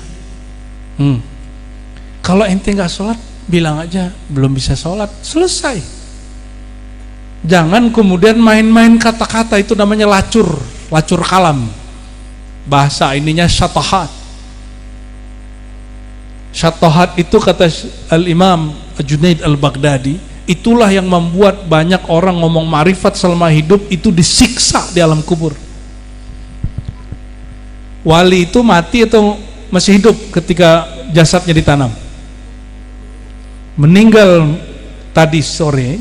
Kalau ente nggak sholat, bilang aja belum bisa sholat, selesai. Jangan kemudian main-main kata-kata, itu namanya lacur kalam. Bahasa ininya syatahat. Syatahat itu kata Al-Imam Junaid Al-Baghdadi, itulah yang membuat banyak orang ngomong ma'rifat selama hidup itu disiksa di alam kubur. Wali itu mati atau masih hidup ketika jasadnya ditanam? Meninggal tadi sore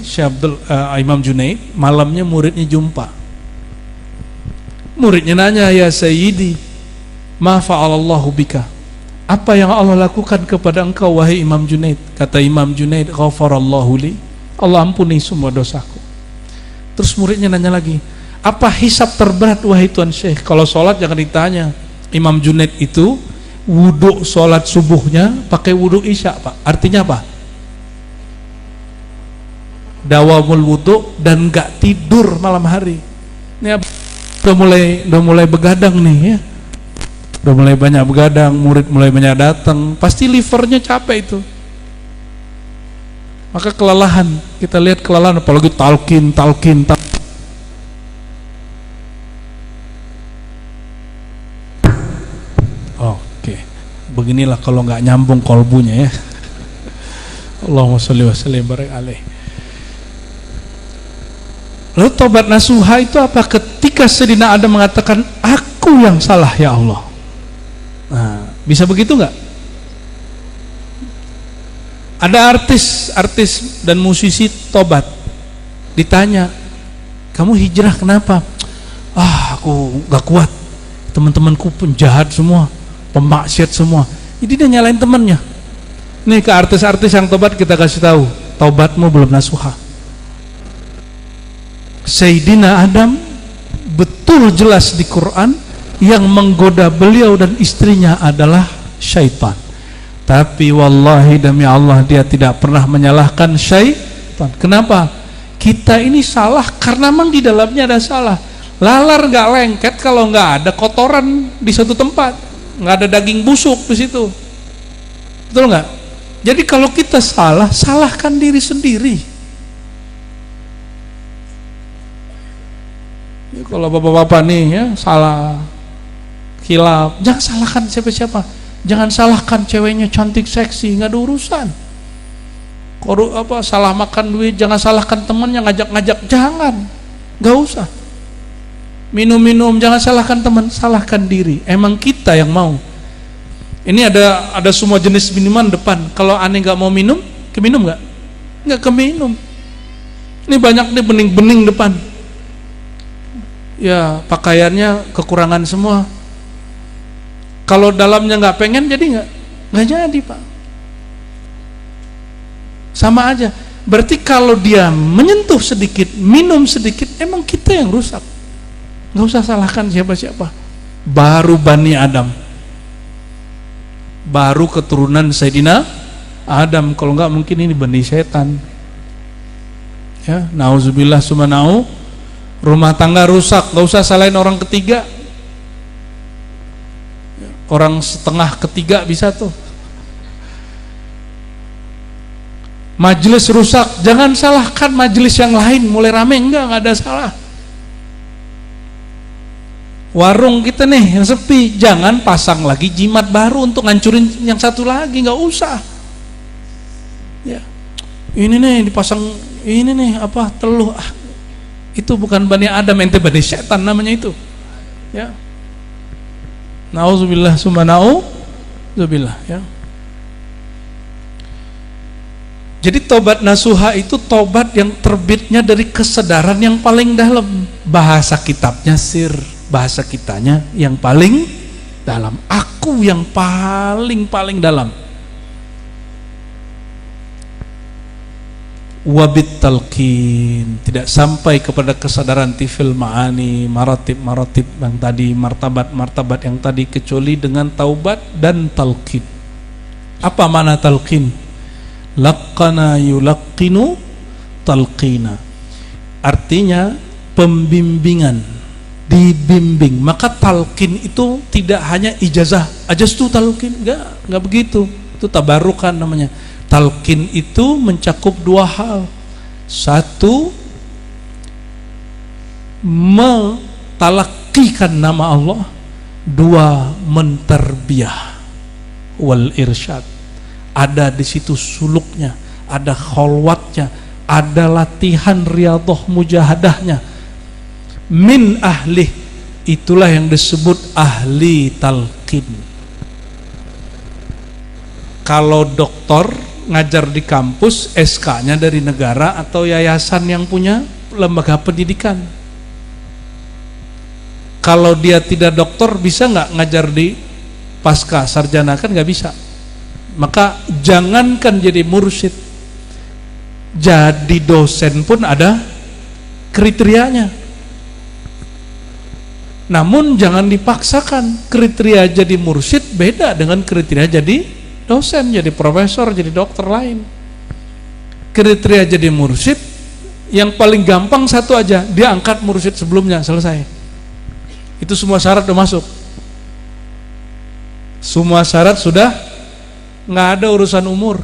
Imam Junaid, malamnya muridnya jumpa. Muridnya nanya, ya Sayyidi, ma fa'alallahu bika, apa yang Allah lakukan kepada engkau wahai Imam Junaid? Kata Imam Junaid, ghafarallahu li, Allah ampuni semua dosaku. Terus muridnya nanya lagi, apa hisab terberat wahai Tuan Syekh? Kalau sholat jangan ditanya. Imam Junaid itu wudhu sholat subuhnya pakai wudhu isya, Pak. Artinya apa? Dawamul wudhu dan gak tidur malam hari. Ini udah mulai begadang nih ya. Udah mulai banyak begadang, murid mulai banyak datang, pasti livernya capek itu. Maka kelelahan, kita lihat kelelahan apalagi talqin. Beginilah kalau nggak nyambung kolbunya ya. Allahumma sholli wa sallim barik alaih. Lalu tobat nasuha itu apa? Ketika Sayyidina Adam mengatakan, aku yang salah ya Allah. Nah, bisa begitu nggak? Ada artis dan musisi tobat, ditanya, kamu hijrah kenapa? Aku nggak kuat, teman-temanku penjahat semua, pemaksiat semua. Jadi dia nyalain temannya. Nih ke artis-artis yang tobat kita kasih tahu, tobatmu belum nasuha. Sayyidina Adam betul jelas di Quran yang menggoda beliau dan istrinya adalah syaitan. Tapi wallahi demi Allah dia tidak pernah menyalahkan syaitan. Kenapa? Kita ini salah karena memang di dalamnya ada salah. Lalar nggak lengket kalau nggak ada kotoran di satu tempat, nggak ada daging busuk di situ. Betul nggak? Jadi kalau kita salah, salahkan diri sendiri. Ya, kalau bapak-bapak nih ya salah khilaf, jangan salahkan siapa-siapa. Jangan salahkan ceweknya cantik seksi, nggak ada urusan. Salah makan duit, jangan salahkan temannya ngajak-ngajak, jangan, nggak usah. Minum-minum, jangan salahkan teman, salahkan diri. Emang kita yang mau. Ini ada semua jenis minuman depan. Kalau aneh nggak mau minum, keminum nggak? Nggak keminum. Ini banyak nih bening-bening depan. Ya pakaiannya kekurangan semua. Kalau dalamnya nggak pengen, jadi nggak jadi pak. Sama aja. Berarti kalau dia menyentuh sedikit, minum sedikit, emang kita yang rusak. Nggak usah salahkan siapa-siapa. Baru Bani Adam, baru keturunan Sayyidina Adam. Kalau nggak mungkin ini Bani Setan. Ya, nauzubillah sumanau. Rumah tangga rusak, nggak usah salahin orang ketiga. Orang setengah ketiga bisa tuh. Majelis rusak, jangan salahkan majelis yang lain. Mulai rame, enggak ada salah. Warung kita nih yang sepi, jangan pasang lagi jimat baru untuk ngancurin yang satu lagi, nggak usah. Ya, ini nih dipasang, ini nih apa teluh, itu bukan Bani Adam, ente Bani Setan namanya itu. Ya, nauzubillah sumanauzubillah. Ya. Jadi tobat nasuha itu tobat yang terbitnya dari kesadaran yang paling dalam. Bahasa kitabnya sir, bahasa kitanya yang paling dalam. Aku yang paling dalam. Wabit talqin, tidak sampai kepada kesadaran tifil ma'ani, maratib yang tadi, martabat yang tadi, kecuali dengan taubat dan talqin. Apa makna talqin? Laqana yulaqqinu talqina, artinya pembimbingan, dibimbing. Maka talqin itu tidak hanya ijazah, ajaztu talqin, enggak begitu. Itu tabarukan namanya. Talqin itu mencakup dua hal. Satu, mentalakikan nama Allah. Dua, menterbiah wal irsyad. Ada di situ suluknya, ada kholwatnya, ada latihan riyadhah mujahadahnya. Min ahlih, itulah yang disebut ahli talqin. Kalau doktor ngajar di kampus, SK-nya dari negara atau yayasan yang punya lembaga pendidikan. Kalau dia tidak doktor, bisa nggak ngajar di pasca sarjana? Kan nggak bisa. Maka jangankan jadi mursyid, jadi dosen pun ada kriterianya. Namun jangan dipaksakan. Kriteria jadi mursyid beda dengan kriteria jadi dosen, jadi profesor, jadi dokter lain. Kriteria jadi mursyid yang paling gampang satu aja, dia angkat mursyid sebelumnya, selesai. Itu semua syarat udah masuk. Semua syarat sudah, nggak ada urusan umur,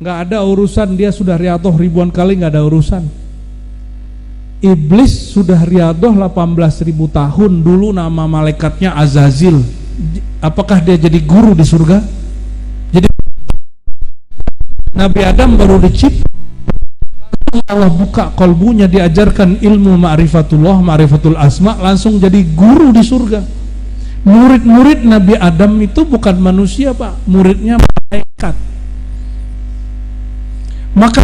nggak ada urusan dia sudah riyadhah ribuan kali, nggak ada urusan. Iblis sudah riyadhah 18.000 tahun, dulu nama malaikatnya Azazil. Apakah dia jadi guru di surga? Jadi Nabi Adam baru dicipta, Allah buka kolbunya, diajarkan ilmu ma'rifatullah, ma'rifatul asma, langsung jadi guru di surga. Murid-murid Nabi Adam itu bukan manusia pak, muridnya malaikat. Maka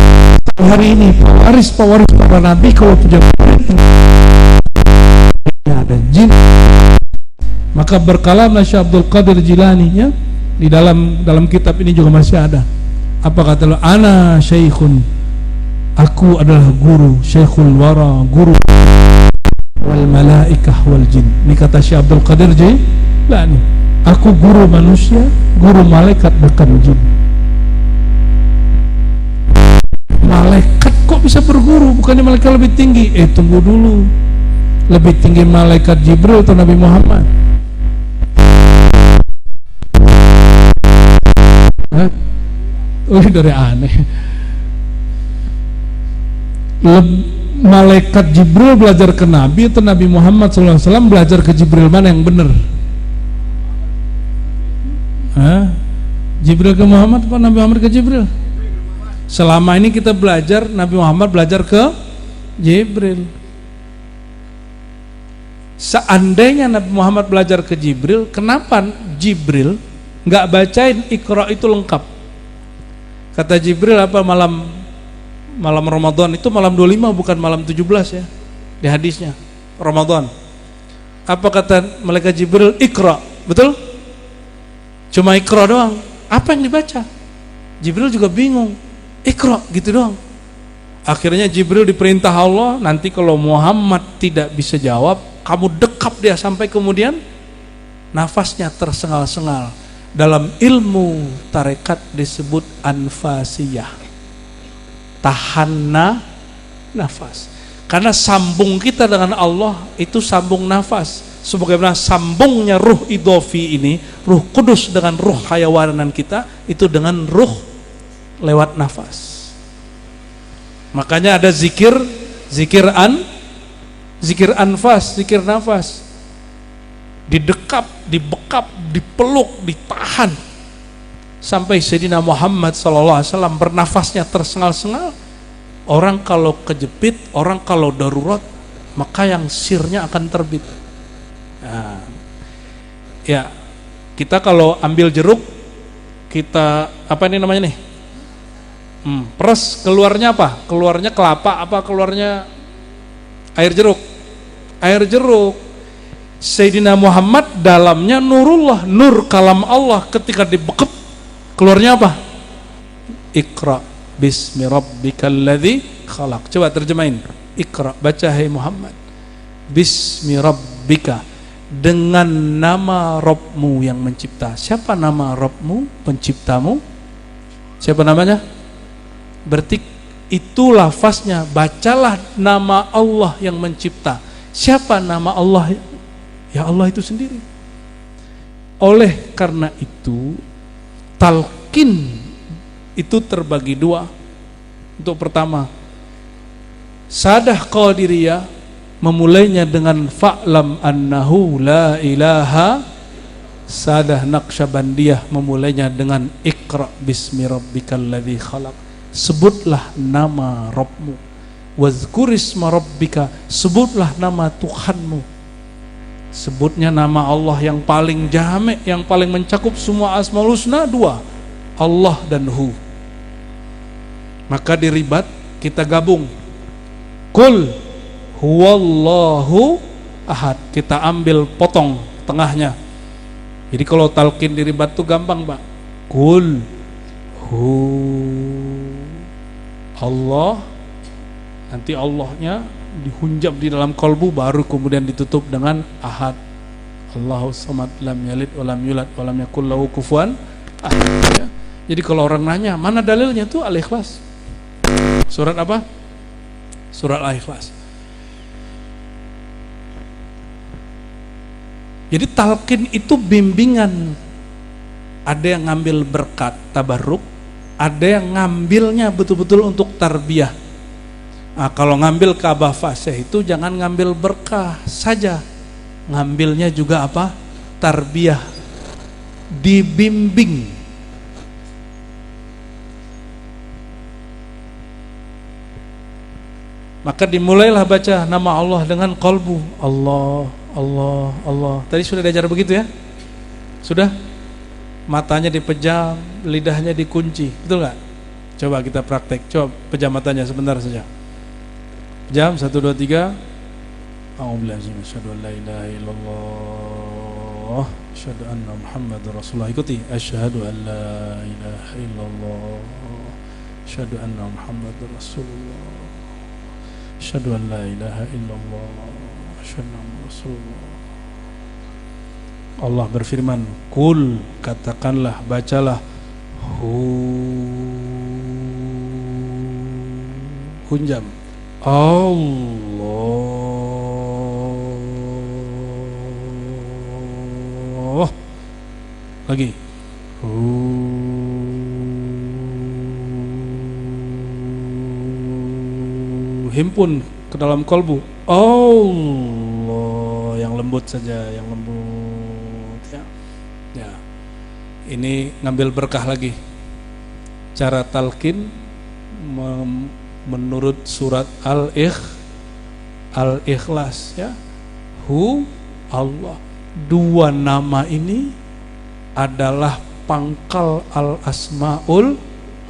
hari ini pewaris para nabi kalau punya murid ada jin. Maka berkalamlah Syekh Abdul Qadir Jilani ya, di dalam kitab ini juga masih ada. Apa kata lo? Ana syaikhun Aku adalah guru, Syekhul Wara, guru wal malaikah wal jin. Ini kata Syekh Abdul Qadir Jailani. Aku guru manusia, guru malaikat bahkan jin. Malaikat kok bisa berguru? Bukannya malaikat lebih tinggi? Tunggu dulu. Lebih tinggi malaikat Jibril atau Nabi Muhammad? Dari aneh. Malaikat Jibril belajar ke Nabi atau Nabi Muhammad SAW belajar ke Jibril? Mana yang benar? Jibril ke Muhammad atau Nabi Muhammad ke Jibril? Selama ini kita belajar Nabi Muhammad belajar ke Jibril. Seandainya Nabi Muhammad belajar ke Jibril, kenapa Jibril nggak bacain Iqra itu lengkap? Kata Jibril apa, malam Ramadan itu malam 25 bukan malam 17 ya, di hadisnya Ramadan. Apa kata malaikat Jibril? Iqra, betul? Cuma Iqra doang. Apa yang dibaca? Jibril juga bingung. Iqra gitu doang. Akhirnya Jibril diperintah Allah, nanti kalau Muhammad tidak bisa jawab, kamu dekap dia sampai kemudian nafasnya tersengal-sengal. Dalam ilmu tarekat disebut anfasiyah, tahan nafas. Karena sambung kita dengan Allah itu sambung nafas. Sebagaimana sambungnya ruh idhofi ini, ruh kudus dengan ruh hayawanan kita, itu dengan ruh lewat nafas. Makanya ada zikir anfas, zikir nafas. Didekap, dibekap, dipeluk, ditahan sampai Sayyidina Muhammad SAW bernafasnya tersengal-sengal. Orang kalau kejepit, orang kalau darurat, maka yang sirnya akan terbit. Nah, ya, kita kalau ambil jeruk, kita apa ini namanya nih? Peres, keluarnya apa? Keluarnya kelapa, apa keluarnya air jeruk? Air jeruk. Sayyidina Muhammad dalamnya nurullah, nur kalam Allah. Ketika dibekep, keluarnya apa? Iqra bismi rabbikal ladzi khalaq. Coba terjemahin. Iqra, baca hai Muhammad. Bismi rabbika, dengan nama Rabbmu yang mencipta. Siapa nama Rabbmu, penciptamu? Siapa namanya? Berarti itu lafaznya, bacalah nama Allah yang mencipta. Siapa nama Allah? Ya Allah itu sendiri. Oleh karena itu, talqin itu terbagi dua. Untuk pertama, sadah qadiriyah memulainya dengan fa'lam annahu la ilaha. Sadah naqsyabandiyah memulainya dengan iqra bismi rabbikal ladzi khalaq. Sebutlah nama Rabbmu. Wazkurisma rabbika, sebutlah nama Tuhanmu. Sebutnya nama Allah yang paling jami', yang paling mencakup semua asmaul husna, dua, Allah dan Hu. Maka di ribat kita gabung, Qul huwallahu ahad, kita ambil potong tengahnya. Jadi kalau talqin di ribat itu gampang Pak. Qul hu Allah, nanti Allahnya dihunjam di dalam kolbu, baru kemudian ditutup dengan ahad. Allahu samad, lam yalid wa lam yulad wa lam yakul lahu kufuwan ahad. Ya. Jadi kalau orang nanya mana dalilnya, tuh Al-Ikhlas. Surat apa? Surat Al-Ikhlas. Jadi talqin itu bimbingan. Ada yang ngambil berkat tabarruk, ada yang ngambilnya betul-betul untuk tarbiyah. Nah, kalau ngambil Ka'bah Fasih itu jangan ngambil berkah saja, ngambilnya juga apa? Tarbiyah, dibimbing. Maka dimulailah baca nama Allah dengan qalbu. Allah, Allah, Allah. Tadi sudah diajar begitu ya? Sudah? Matanya dipejam, lidahnya dikunci, betul nggak? Coba kita praktek, coba pejam matanya sebentar saja. Jam 1, 2, 3. A'udzubillahi minasyaitonir rajim. La ilaha illallah, asyhadu anna Muhammadar Rasulullah. Ikuti. Asyhadu an la ilaha illallah, Asyhadu anna Muhammadar Rasulullah. Asyhadu an la ilaha illallah. Asyhadu anna Rasulullah. Allah berfirman, "Qul," katakanlah, bacalah, hunjam, Allah. Lagi. Himpun ke dalam kolbu. Allah, yang lembut saja, yang lembut ya. Ya. Ini ngambil berkah lagi. Cara talqin menurut surat Al-Ikhlas ya. Allah. Dua nama ini adalah pangkal Al-Asmaul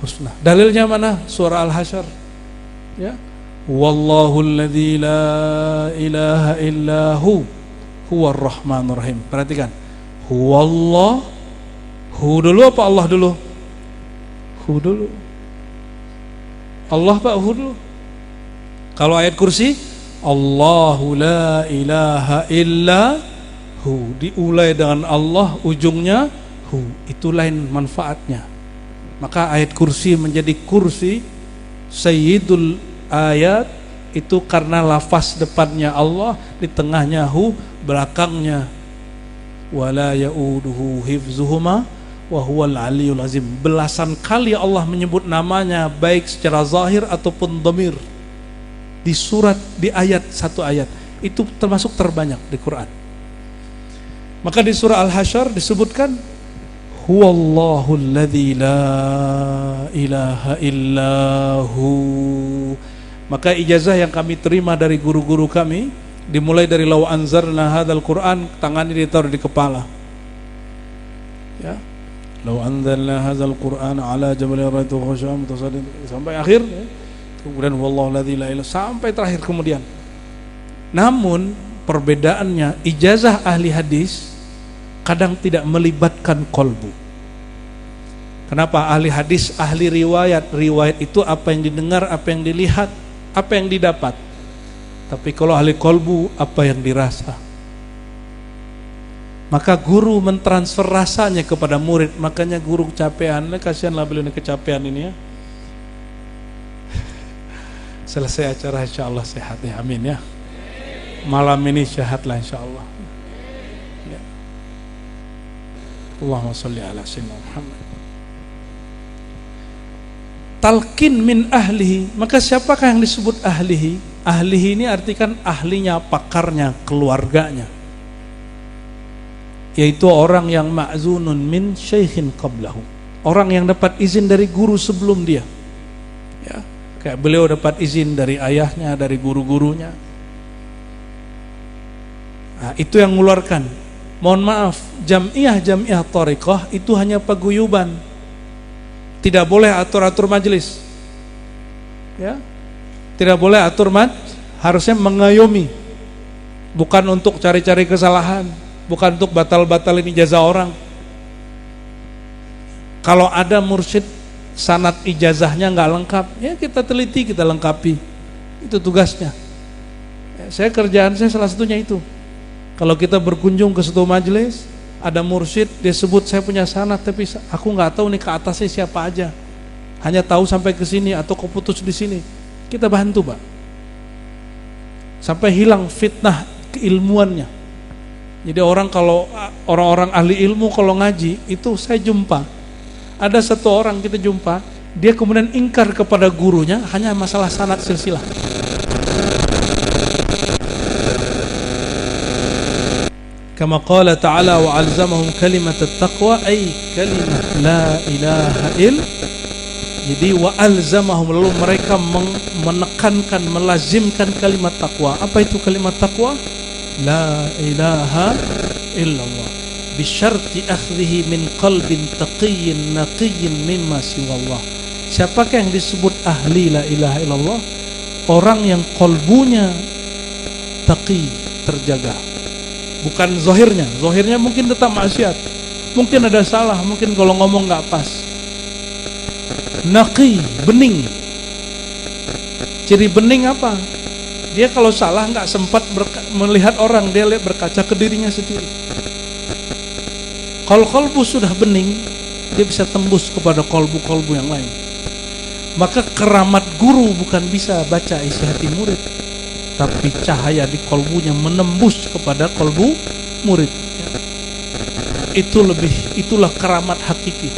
Husna. Dalilnya mana? Surah Al-Hasyr. Ya. Wallahu alladzi la ilaha illahu huwar rahmanur rahim. Perhatikan. Huwallah. Hu dulu apa Allah dulu? Hu dulu. Allah Pak, hu dulu. Kalau ayat kursi, Allahu la ilaha illahu, diulai dengan Allah, ujungnya hu. Itu lain manfaatnya. Maka ayat kursi menjadi kursi sayyidul ayat itu karena lafaz depannya Allah, di tengahnya hu, belakangnya wala yauduhu hifzuhuma wa huwal aliyul azim. Belasan kali Allah menyebut namanya baik secara zahir ataupun dhamir di surat, di ayat, satu ayat. Itu termasuk terbanyak di Quran. Maka di surah Al-Hasyr disebutkan huwallahu alladzi la ilaha illahu. Maka ijazah yang kami terima dari guru-guru kami dimulai dari law anzalna hadzal Quran, tangannya ditaruh di kepala. Ya. Law anzalna hadzal Quran ala jabalin ra'aytuhu khashi'an mutasaddian sampai akhir ya. Kemudian wallahu alladzi la ilaha sampai terakhir kemudian. Namun perbedaannya ijazah ahli hadis kadang tidak melibatkan kolbu. Kenapa? Ahli hadis, ahli riwayat. Riwayat itu apa yang didengar, apa yang dilihat, apa yang didapat. Tapi kalau ahli kolbu, apa yang dirasa. Maka guru mentransfer rasanya kepada murid. Makanya guru kecapean, kasihanlah beliau ini kecapean ini ya. Selesai acara insya Allah sehat ya, amin ya. Malam ini sehatlah insya Allah ya. Allahumma sholli ala sayyidina Muhammad. Talqin min ahlihi. Maka siapakah yang disebut ahlihi? Ahlihi ini artikan ahlinya, pakarnya, keluarganya, yaitu orang yang ma'zunun min syaikhin qablahu, orang yang dapat izin dari guru sebelum dia ya. Kayak beliau dapat izin dari ayahnya, dari guru-gurunya. Nah, itu yang mengeluarkan. Mohon maaf, jamiah thariqah itu hanya paguyuban. Tidak boleh atur-atur majelis. Ya. Tidak boleh atur harusnya mengayomi. Bukan untuk cari-cari kesalahan, bukan untuk batal-batalin ijazah orang. Kalau ada mursyid sanad ijazahnya nggak lengkap, ya kita teliti, kita lengkapi. Itu tugasnya. Ya, kerjaan saya salah satunya itu. Kalau kita berkunjung ke suatu majelis, ada mursyid, dia sebut saya punya sanad, tapi aku nggak tahu nih ke atasnya siapa aja. Hanya tahu sampai ke sini atau keputus di sini. Kita bantu, Pak. Sampai hilang fitnah keilmuannya. Jadi orang-orang ahli ilmu kalau ngaji itu saya jumpa. Ada satu orang kita jumpa, dia kemudian ingkar kepada gurunya hanya masalah sanad silsilah. Kama qala ta'ala wa 'alzamahum kalimat at-taqwa ay kalimat la ilaha ill. Jadi wa 'alzamahum, lalu mereka menekankan, melazimkan kalimat takwa. Apa itu kalimat takwa? La ilaha illallah. Bisyarti akhdhihi min qalbin taqiyyin naqiyyin mimma siwallah. Siapakah yang disebut ahli la ilaha illallah? Orang yang kolbunya taqi, terjaga. Bukan zahirnya. Zahirnya mungkin tetap maksiat, mungkin ada salah, mungkin kalau ngomong nggak pas. naqi, bening. Ciri bening apa? Dia kalau salah nggak sempat melihat orang, dia lihat berkaca ke dirinya sendiri. Kalau kolbu sudah bening, dia bisa tembus kepada kolbu-kolbu yang lain. Maka keramat guru bukan bisa baca isi hati murid, tapi cahaya di kolbunya menembus kepada kolbu murid. Itulah keramat hakiki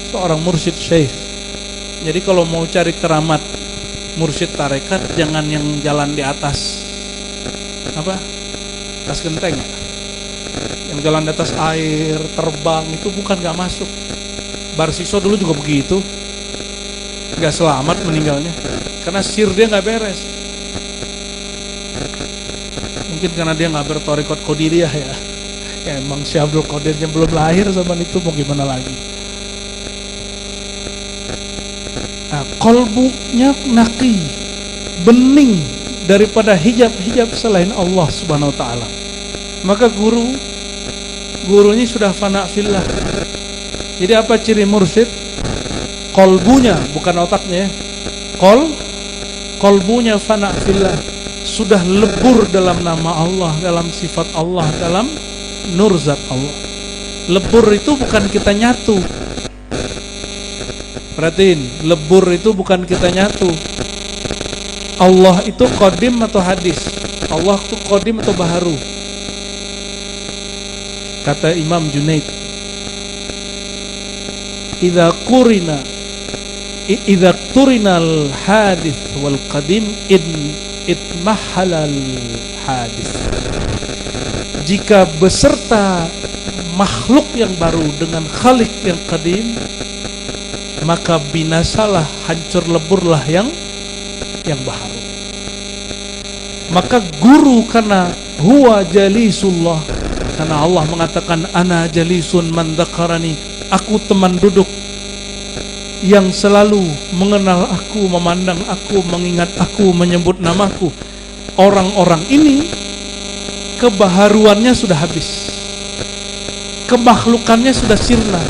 seorang mursyid syekh. Jadi kalau mau cari keramat mursyid tarekat, jangan yang jalan di atas atas genteng ya? Yang jalan di atas air, terbang, itu bukan, gak masuk. Barsiso dulu juga begitu, gak selamat meninggalnya karena sir dia gak beres. Mungkin karena dia gak bertorikot qadiriyah ya. Emang Syekh Abdul Qadirnya belum lahir zaman itu, mau gimana lagi. Nah, kolbunya naqi, bening daripada hijab-hijab selain Allah Subhanahu wa taala. Maka gurunya sudah fana fillah. Jadi apa ciri mursyid? Kolbunya, bukan otaknya ya. Kolbunya fana fillah, sudah lebur dalam nama Allah, dalam sifat Allah, dalam nur zat Allah. Lebur itu bukan kita nyatu. Perhatiin, lebur itu bukan kita nyatu. Allah itu qadim atau hadis? Allah itu qadim atau baharu? Kata Imam Junaid, idza turinal hadis wal qadim itmahalal hadis. Jika beserta makhluk yang baru dengan khalik yang qadim, maka binasalah, hancur leburlah yang baharu. Maka guru karena huwa jalisullah, karena Allah mengatakan ana jalisun man dzakarani, aku teman duduk yang selalu mengenal aku, memandang aku, mengingat aku, menyebut namaku. Orang-orang ini kebaharuannya sudah habis, kemakhlukannya sudah sirna.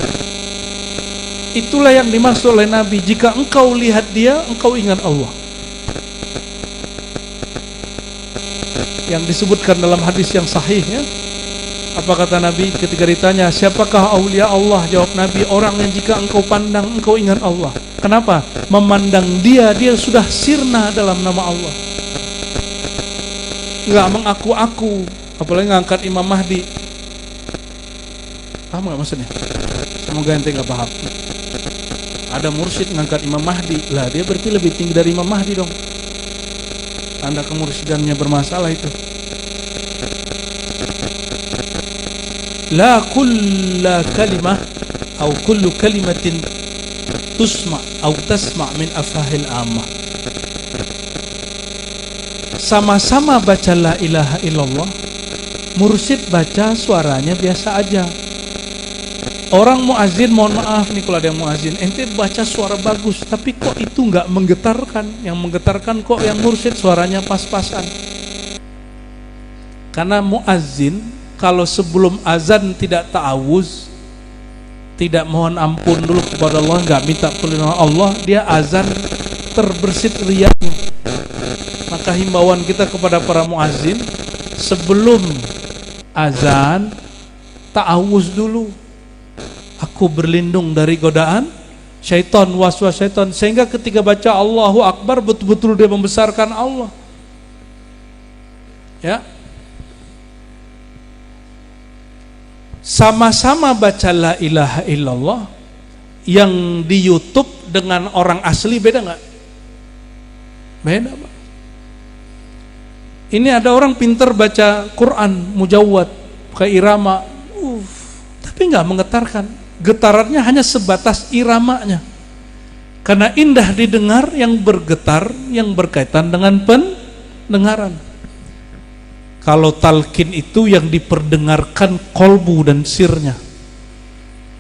Itulah yang dimaksud oleh Nabi, jika engkau lihat dia, engkau ingat Allah. Yang disebutkan dalam hadis yang sahih ya. Apa kata Nabi ketika ditanya, siapakah aulia Allah? Jawab Nabi, orang yang jika engkau pandang, engkau ingat Allah. Kenapa? Memandang dia sudah sirna dalam nama Allah. Enggak mengaku-aku, apalagi ngangkat Imam Mahdi. Paham gak maksudnya? Semoga ente gak paham. Ada mursyid ngangkat Imam Mahdi, lah dia berarti lebih tinggi dari Imam Mahdi dong. Tanda kemursyidannnya bermasalah itu. La kulla kalimah atau kullu kalimatin tusma' atau tasma' min afahil ammah. Sama-sama baca la ilaha illallah, mursyid baca suaranya biasa aja. Orang muazin, mohon maaf nih kalau ada yang muazin, ente baca suara bagus, tapi kok itu nggak menggetarkan. Yang menggetarkan kok yang mursyid suaranya pas-pasan. Karena muazin kalau sebelum azan tidak ta'awuz, tidak mohon ampun dulu kepada Allah, nggak minta perlindungan Allah, dia azan terbersit riyanya. Maka himbauan kita kepada para muazin, sebelum azan ta'awuz dulu. Aku berlindung dari godaan syaitan, waswas syaitan, sehingga ketika baca Allahu Akbar betul-betul dia membesarkan Allah. Ya. Sama-sama baca la ilaha illallah, yang di YouTube dengan orang asli beda nggak? Beda, Pak. Ini ada orang pintar baca Quran mujawwad, pakai irama, tapi nggak menggetarkan. Getarannya hanya sebatas iramanya. Karena indah didengar, yang bergetar, yang berkaitan dengan pendengaran. Kalau talqin itu yang diperdengarkan kolbu dan sirnya.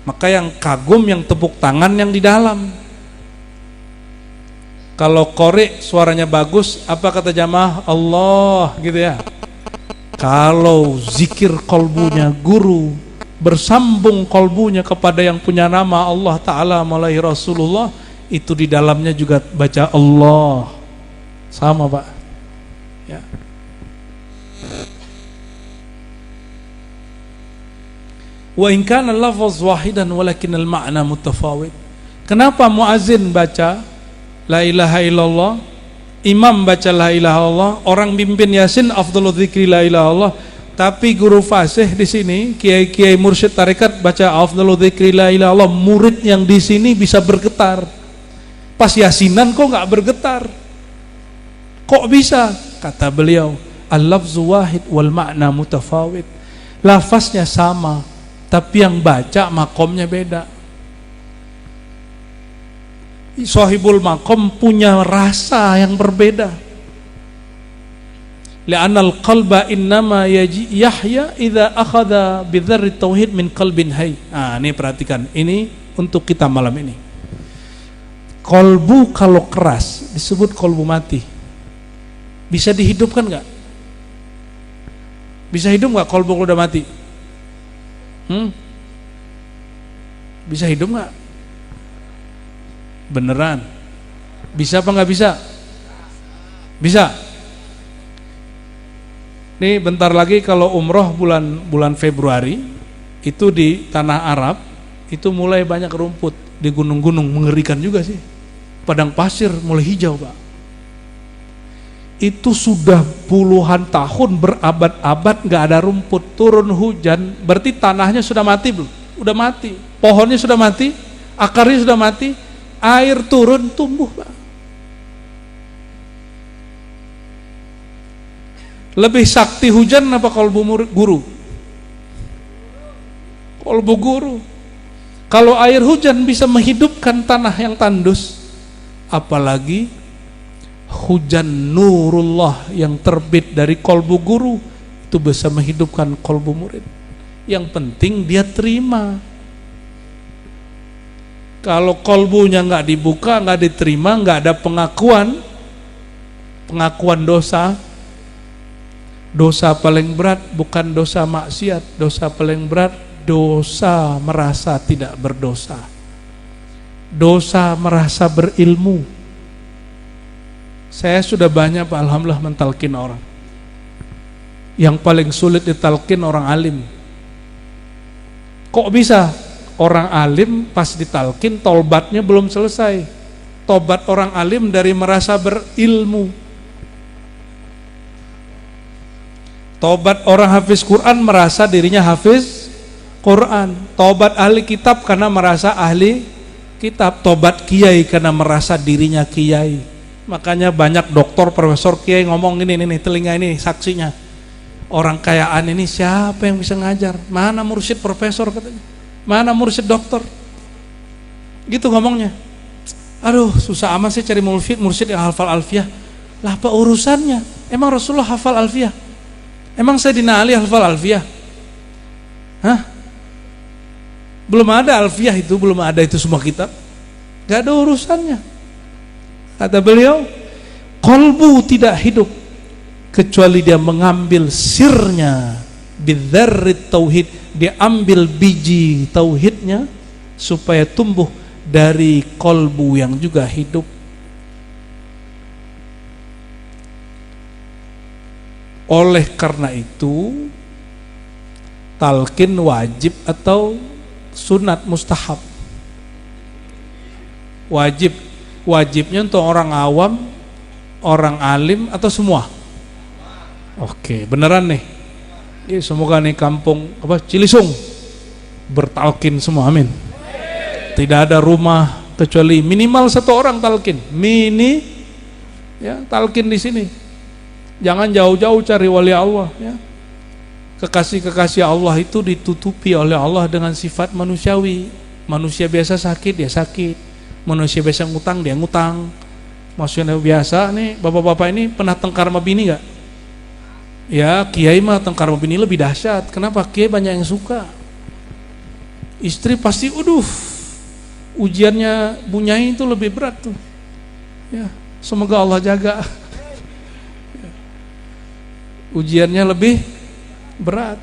Maka yang kagum, yang tepuk tangan yang di dalam. Kalau qori suaranya bagus, apa kata jamaah? Allah, gitu ya. Kalau zikir kolbunya guru, bersambung kolbunya kepada yang punya nama Allah Ta'ala melalui Rasulullah, itu di dalamnya juga baca Allah. Sama Pak. Ya. Wa in kana lafaz wahidan walakin al-ma'na mutafawid. Kenapa muazin baca la ilaha illallah, imam baca la ilaha illallah, orang mimpin Yasin afdhalul dzikri la ilaha illallah, tapi guru fasih di sini, kiai-kiai mursyid tarekat baca afdhalul dzikri la ilaha illallah, murid yang di sini bisa bergetar. Pas Yasinan kok enggak bergetar? Kok bisa? Kata beliau, al-lafzu wahid wal ma'na mutafawid. Lafaznya sama, tapi yang baca makomnya beda. Sahibul makom punya rasa yang berbeda. Li'anal qalba innama yahya idza akhadha bidzarri tauhid min qalbin hayy. Nah, ini perhatikan. Ini untuk kita malam ini. Kolbu kalau keras disebut kolbu mati. Bisa dihidupkan enggak? Bisa hidup enggak kolbu kalau udah mati? Bisa hidup enggak? Beneran? Bisa apa enggak bisa? Bisa. Nih bentar lagi kalau umroh bulan Februari itu di tanah Arab itu mulai banyak rumput di gunung-gunung, mengerikan juga sih. Padang pasir mulai hijau Pak. Itu sudah puluhan tahun, berabad-abad nggak ada rumput, turun hujan, berarti tanahnya sudah mati belum? Udah mati, pohonnya sudah mati, akarnya sudah mati, air turun tumbuh Pak. Lebih sakti hujan apa kolbu guru? Kolbu guru. Kalau air hujan bisa menghidupkan tanah yang tandus, apalagi hujan nurullah yang terbit dari kolbu guru itu bisa menghidupkan kolbu murid. Yang penting dia terima. Kalau kolbunya nggak dibuka, nggak diterima, nggak ada pengakuan dosa. Dosa paling berat bukan dosa maksiat, dosa paling berat dosa merasa tidak berdosa, dosa merasa berilmu. Saya sudah banyak Pak alhamdulillah mentalkin orang. Yang paling sulit ditalkin orang alim. Kok bisa? Orang alim pas ditalkin taubatnya belum selesai. Tobat orang alim dari merasa berilmu. Tobat orang hafiz Quran merasa dirinya hafiz Quran. Tobat ahli kitab karena merasa ahli kitab. Tobat kiai karena merasa dirinya kiai. Makanya banyak doktor, profesor, kiai ngomong ini telinga ini saksinya. Orang kayaan ini siapa yang bisa ngajar? Mana mursyid profesor katanya? Mana mursyid doktor? Gitu ngomongnya. Aduh, susah amat sih cari mursyid yang hafal alfiyah. Lah apa urusannya? Emang Rasulullah hafal alfiyah? Emang Sayyidina Ali hafal alfiyah? Hah? Belum ada alfiyah itu, belum ada itu semua kitab. Gak ada urusannya. Kata beliau, kolbu tidak hidup kecuali dia mengambil sirnya, bidzarrit tauhid, dia ambil biji tauhidnya supaya tumbuh dari kolbu yang juga hidup. Oleh karena itu talqin wajib atau sunat mustahab? Wajib. Wajibnya untuk orang awam, orang alim atau semua? Oke, beneran nih. Semoga nih kampung Cilisung bertalqin semua, amin. Tidak ada rumah kecuali minimal satu orang talqin. Talqin di sini. Jangan jauh-jauh cari wali Allah ya. Kekasih-kekasih Allah itu ditutupi oleh Allah dengan sifat manusiawi. Manusia biasa sakit, dia sakit. Manusia biasa ngutang, dia ngutang. Manusia biasa nih, bapak-bapak ini pernah tengkar sama bini gak? Ya, kiai mah tengkar sama bini lebih dahsyat. Kenapa? Kiai banyak yang suka. Istri pasti, ujiannya bunyai itu lebih berat tuh. Ya, semoga Allah jaga. Ujiannya lebih berat.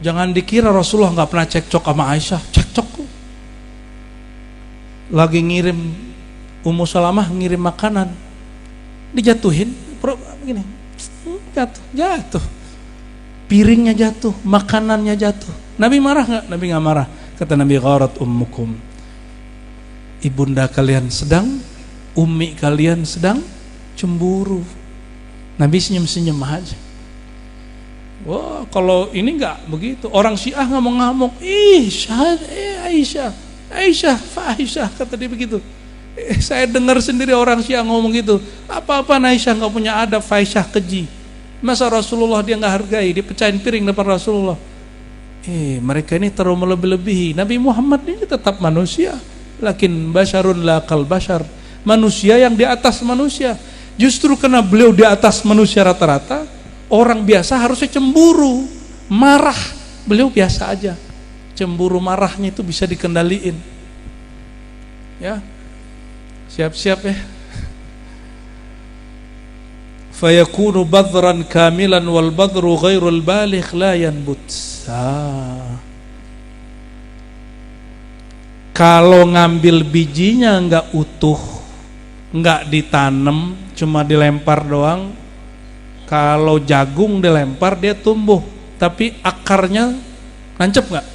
Jangan dikira Rasulullah nggak pernah cekcok sama Aisyah. Cekcok. lagi ngirim, Ummu Salamah ngirim makanan, dijatuhin, begini, jatuh, piringnya jatuh, makanannya jatuh. Nabi marah nggak? Nabi nggak marah. Kata Nabi, gharat ummukum, ibunda kalian sedang, ummi kalian sedang cemburu. Nabi senyum-senyum aja. Wah, kalau ini nggak begitu. Orang Syiah ngamuk-ngamuk, Aisyah, Aisyah, kata dia begitu. Saya dengar sendiri orang Syiah ngomong gitu. Apa-apa Aisyah nggak punya adab, Aisyah keji. Masa Rasulullah dia nggak hargai, dia pecahin piring depan Rasulullah. Mereka ini terlalu melebih-lebihi. Nabi Muhammad ini tetap manusia, lakin basyarun la kal basyar, manusia yang di atas manusia. Justru karena beliau di atas manusia rata-rata, orang biasa harusnya cemburu, marah. Beliau biasa aja. Cemburu marahnya itu bisa dikendaliin. Ya. Siap-siap ya. Fayakunu badran kamilan wal badru ghairul baligh la yanbut. Kalau ngambil bijinya nggak utuh, nggak ditanam, cuma dilempar doang. Kalau jagung dilempar dia tumbuh, tapi akarnya nancep nggak?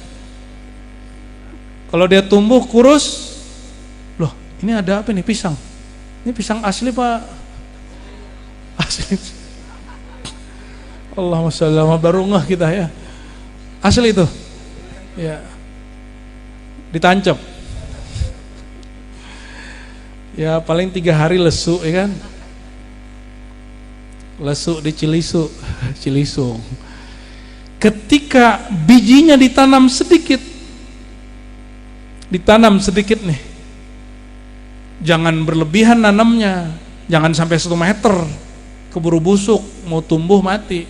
Kalau dia tumbuh kurus, loh ini ada apa nih, pisang? Ini pisang asli pak? Asli. Allahumma sholli ala baru ngeh kita ya. Asli itu. Ya. Ditancap. Ya paling 3 hari lesu ya kan. Lesu di Cilisung. Ketika bijinya ditanam sedikit nih. Jangan berlebihan nanamnya. Jangan sampai 1 meter. Keburu busuk, mau tumbuh mati.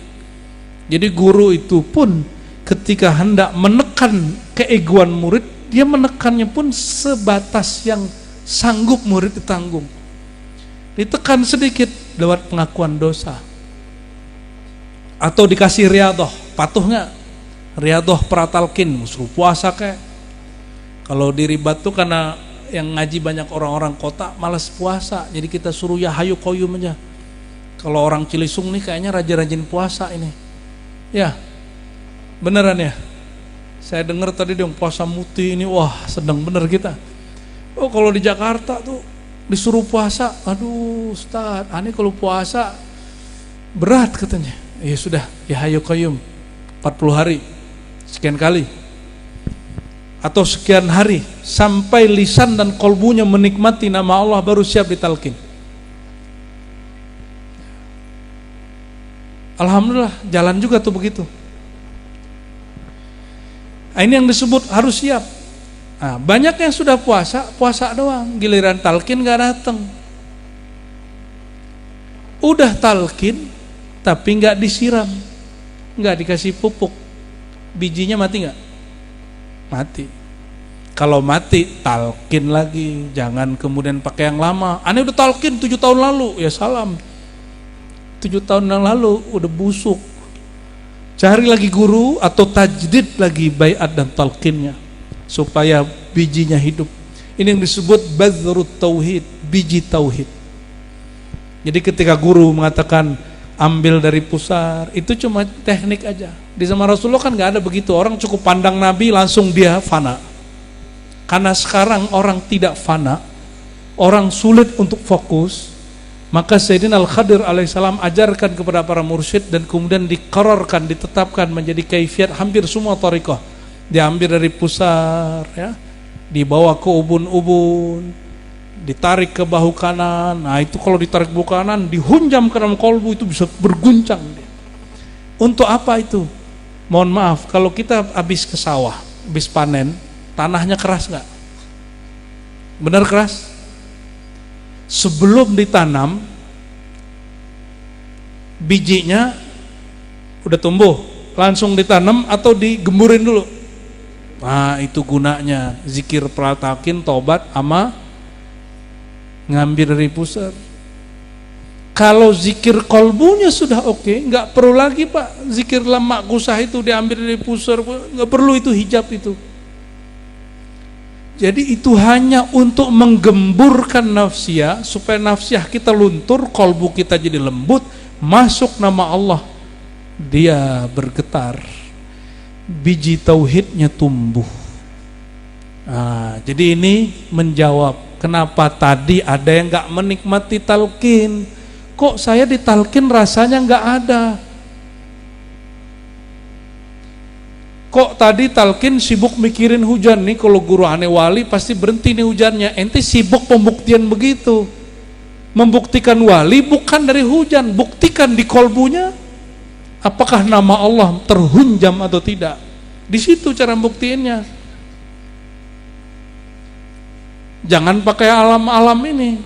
Jadi guru itu pun ketika hendak menekan keegoan murid, dia menekannya pun sebatas yang sanggup murid ditanggung. Ditekan sedikit lewat pengakuan dosa. Atau dikasih riadoh, patuh nggak? Riadoh pratalkin, suruh puasa kayak. Kalau di Ribat tuh karena yang ngaji banyak orang-orang kota, malas puasa, jadi kita suruh ya hayu koyum aja. Kalau orang Cilisung nih kayaknya rajin-rajin puasa ini. Ya, beneran ya. Saya dengar tadi dia puasa muti ini, wah sedang bener kita. Oh kalau di Jakarta tuh disuruh puasa, aduh Ustaz, aneh kalau puasa berat katanya. Ya sudah, ya hayu qayyum 40 hari, sekian kali. Atau sekian hari, sampai lisan dan kolbunya menikmati nama Allah baru siap ditalkin. Alhamdulillah, jalan juga tuh begitu. Nah, ini yang disebut harus siap. Nah, banyak yang sudah puasa doang, giliran talkin gak datang. Udah talkin, tapi gak disiram, gak dikasih pupuk, bijinya mati gak? Mati. Kalau mati, talkin lagi, jangan kemudian pakai yang lama. Aneh udah talkin 7 tahun lalu, ya salam. 7 tahun yang lalu udah busuk. Cari lagi guru atau tajdid lagi baiat dan talqinnya supaya bijinya hidup. Ini yang disebut badrut tauhid, biji tauhid. Jadi ketika guru mengatakan ambil dari pusar, itu cuma teknik aja. Di zaman Rasulullah kan nggak ada begitu. Orang cukup pandang Nabi langsung dia fana. Karena sekarang orang tidak fana, orang sulit untuk fokus. Maka Sayyidina Al-Khadir alaihissalam ajarkan kepada para mursyid dan kemudian diqararkan, ditetapkan menjadi kaifiat hampir semua thariqah. Diambil dari pusar, ya, dibawa ke ubun-ubun, ditarik ke bahu kanan. Nah itu kalau ditarik bahu kanan, dihunjam ke dalam kolbu itu bisa berguncang. Untuk apa itu? Mohon maaf, kalau kita habis ke sawah, habis panen, tanahnya keras nggak? Benar keras? Sebelum ditanam, bijinya udah tumbuh, langsung ditanam atau digemburin dulu? Nah itu gunanya zikir pratakin, tobat, ama ngambil dari pusar. Kalau zikir kolbunya sudah oke, nggak perlu lagi pak zikir lemak kusah itu diambil dari pusar, nggak perlu itu hijab itu. Jadi itu hanya untuk menggemburkan nafsiyah, supaya nafsiyah kita luntur, kolbu kita jadi lembut, masuk nama Allah, dia bergetar, biji tauhidnya tumbuh. Nah, jadi ini menjawab kenapa tadi ada yang gak menikmati talqin. Kok saya ditalqin rasanya gak ada? Kok tadi talqin sibuk mikirin hujan nih, kalau guru aneh wali pasti berhenti nih hujannya. Ente sibuk pembuktian begitu. Membuktikan wali bukan dari hujan, buktikan di kolbunya. Apakah nama Allah terhunjam atau tidak? Di situ cara buktiinnya. Jangan pakai alam-alam ini.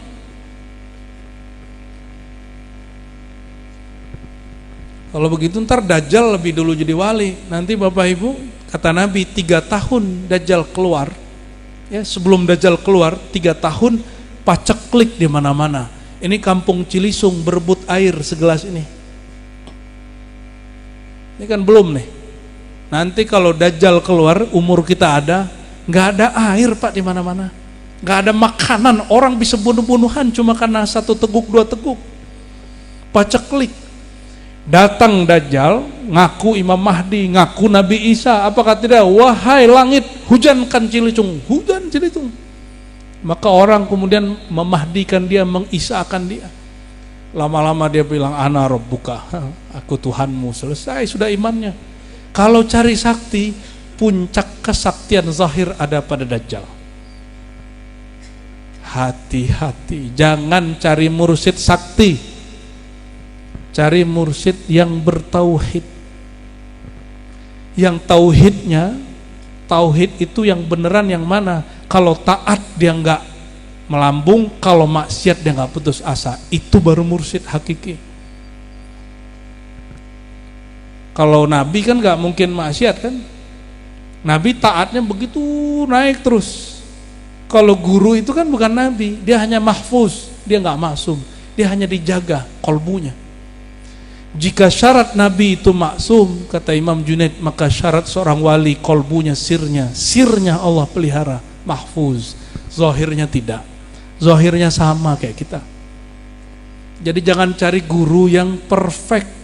Kalau begitu ntar Dajjal lebih dulu jadi wali. Nanti Bapak Ibu, kata Nabi 3 tahun Dajjal keluar. Ya, sebelum Dajjal keluar 3 tahun paceklik di mana-mana. Ini kampung Cilisung berebut air segelas ini. Ini kan belum nih. Nanti kalau Dajjal keluar, umur kita ada, nggak ada air Pak di mana-mana. Nggak ada makanan, orang bisa bunuh-bunuhan cuma karena 1 teguk 2 teguk. Paceklik. Datang Dajjal, ngaku Imam Mahdi, ngaku Nabi Isa. Apakah tidak? Wahai langit, hujankan Cilicung, hujan Cilicung. Maka orang kemudian memahdikan dia, mengisahkan dia. Lama-lama dia bilang, ana rabbuka, aku Tuhanmu. Selesai sudah imannya. Kalau cari sakti, puncak kesaktian zahir ada pada Dajjal. Hati-hati, jangan cari mursyid sakti, cari mursyid yang bertauhid, yang tauhidnya, tauhid itu yang beneran yang mana? Kalau taat dia nggak melambung, kalau maksiat dia nggak putus asa, itu baru mursyid hakiki. Kalau Nabi kan nggak mungkin maksiat kan, Nabi taatnya begitu naik terus. Kalau guru itu kan bukan Nabi, dia hanya mahfuz, dia nggak maksum, dia hanya dijaga kolbunya. Jika syarat Nabi itu maksum, kata Imam Junaid, maka syarat seorang wali kolbunya, sirnya Allah pelihara, mahfuz, zahirnya tidak, zahirnya sama kayak kita. Jadi jangan cari guru yang perfect.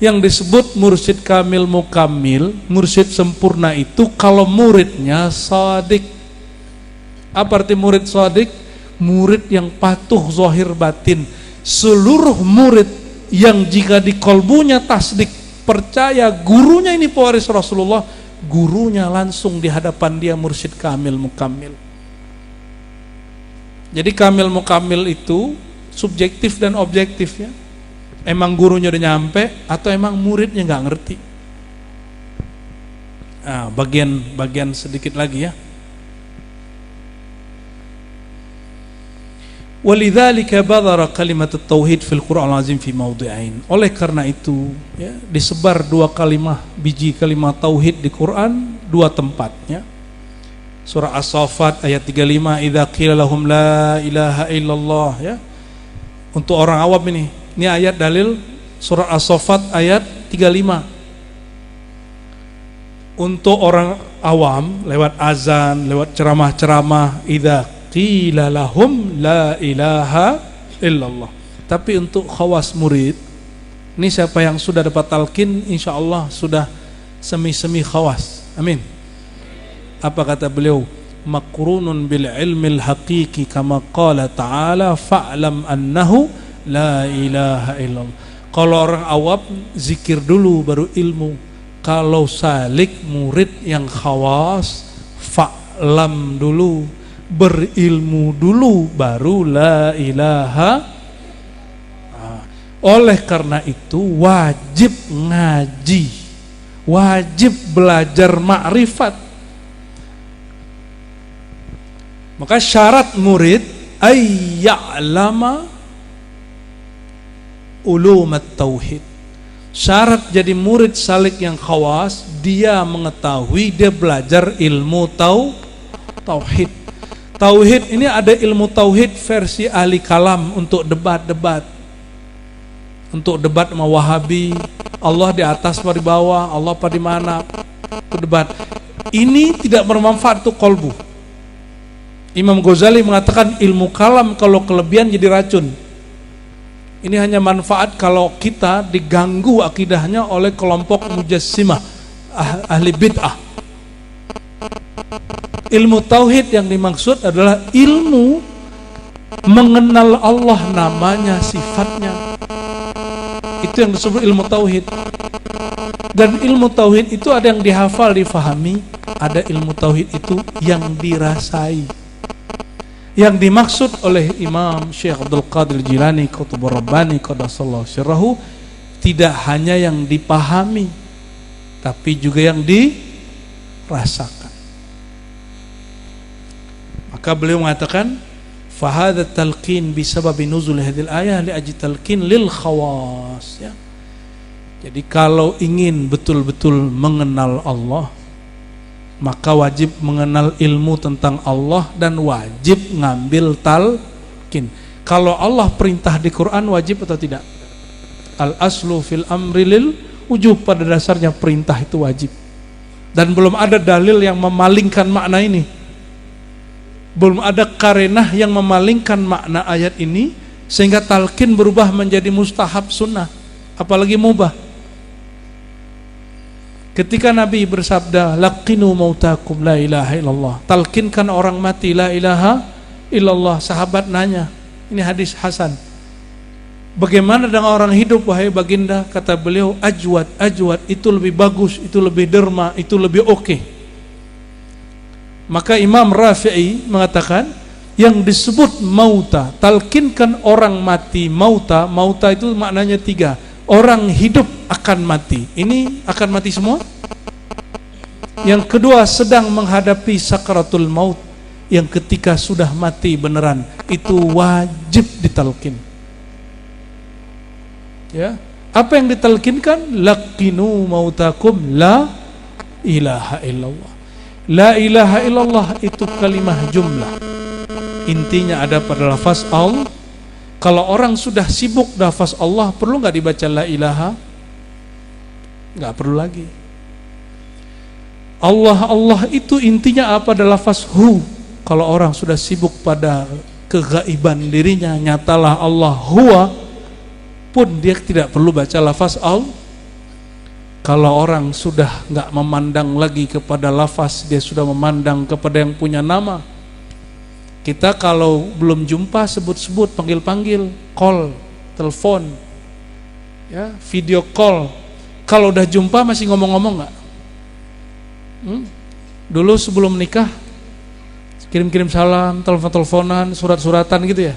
Yang disebut mursyid kamil mukamil, mursyid sempurna itu kalau muridnya shadiq. Apa arti murid shadiq? Murid yang patuh zahir batin. Seluruh murid yang jika di kolbunya tasdik, percaya gurunya ini pewaris Rasulullah, gurunya langsung di hadapan dia mursyid kamil mukamil. Jadi kamil mukamil itu subjektif dan objektif ya. Emang gurunya udah nyampe atau emang muridnya nggak ngerti? Nah, bagian sedikit lagi ya. Walidzalika badara kalimat tauhid fil Qur'an al-azim fi mawdi'ain. Oleh karena itu ya, disebar 2 kalimat, biji kalimat tauhid di Quran 2 tempat ya. Surah As-Saffat ayat 35, idza qila lahum la ilaha illallah ya. Untuk orang awam ini ayat dalil surah As-Saffat ayat 35. Untuk orang awam lewat azan, lewat ceramah-ceramah, idza qila lahum la ilaha illallah. Tapi untuk khawas murid, ini siapa yang sudah dapat talqin, insya Allah sudah semi-semi khawas. Amin. Apa kata beliau? Makrunun bil ilmil haqiqi kama qala ta'ala fa'lam annahu la ilaha illallah. Kalau orang awam zikir dulu baru ilmu. Kalau salik murid yang khawas, fa'lam dulu, berilmu dulu baru la ilaha. Oleh karena itu wajib ngaji, wajib belajar ma'rifat. Maka syarat murid ayya'lama ulumat tauhid. Syarat jadi murid salik yang khawas, dia mengetahui, dia belajar ilmu tauhid. Tauhid ini ada ilmu tauhid versi ahli kalam untuk debat-debat. Untuk debat sama Wahabi, Allah di atas apa di bawah, Allah apa di mana, itu debat. Ini tidak bermanfaat untuk kolbu. Imam Ghazali mengatakan ilmu kalam kalau kelebihan jadi racun. Ini hanya manfaat kalau kita diganggu akidahnya oleh kelompok mujassimah, ahli bid'ah. Ilmu tauhid yang dimaksud adalah ilmu mengenal Allah, namanya, sifatnya. Itu yang disebut ilmu tauhid. Dan ilmu tauhid itu ada yang dihafal, difahami, ada ilmu tauhid itu yang dirasai. Yang dimaksud oleh Imam Syekh Abdul Qadir Jilani Qutbur Rabbani qaddasallahu sirrahu tidak hanya yang dipahami, tapi juga yang dirasakan. Maka beliau mengatakan fahadha talqin bisababi nuzul hadhil ayah li ajli talqin lil khawas, ya. Jadi kalau ingin betul-betul mengenal Allah, maka wajib mengenal ilmu tentang Allah dan wajib ngambil talqin. Kalau Allah perintah di Quran, wajib atau tidak? Al aslu fil amri lil wujub, pada dasarnya perintah itu wajib. Dan belum ada dalil yang memalingkan makna ini. Belum ada karenah yang memalingkan makna ayat ini sehingga talqin berubah menjadi mustahab sunnah, apalagi mubah. Ketika Nabi bersabda laqinu mautakum la ilaha illallah, talqinkan orang mati la ilaha illallah, sahabat nanya, ini hadis hasan, bagaimana dengan orang hidup wahai baginda? Kata beliau ajwad, itu lebih bagus, itu lebih derma, itu lebih oke. Maka Imam Rafi'i mengatakan yang disebut mauta, talqinkan orang mati. Mauta itu maknanya 3. Orang hidup akan mati, ini akan mati semua. Yang kedua sedang menghadapi sakaratul maut, yang ketika sudah mati beneran, itu wajib ditalqin. Ya, apa yang ditalqinkan? Laqinu mautakum la ilaha illallah. La ilaha illallah itu kalimah jumlah, intinya ada pada lafaz Allah. Kalau orang sudah sibuk lafaz Allah, perlu nggak dibaca la ilaha? Nggak perlu lagi. Allah itu intinya apa? Adalah lafaz hu. Kalau orang sudah sibuk pada kegaiban dirinya, nyatalah Allah huwa, pun dia tidak perlu baca lafaz Allah. Kalau orang sudah nggak memandang lagi kepada lafaz, dia sudah memandang kepada yang punya nama. Kita kalau belum jumpa sebut-sebut, panggil-panggil, call, telepon, ya, video call. Kalau udah jumpa masih ngomong-ngomong nggak? Dulu sebelum nikah kirim-kirim salam, telepon-teleponan, surat-suratan gitu ya.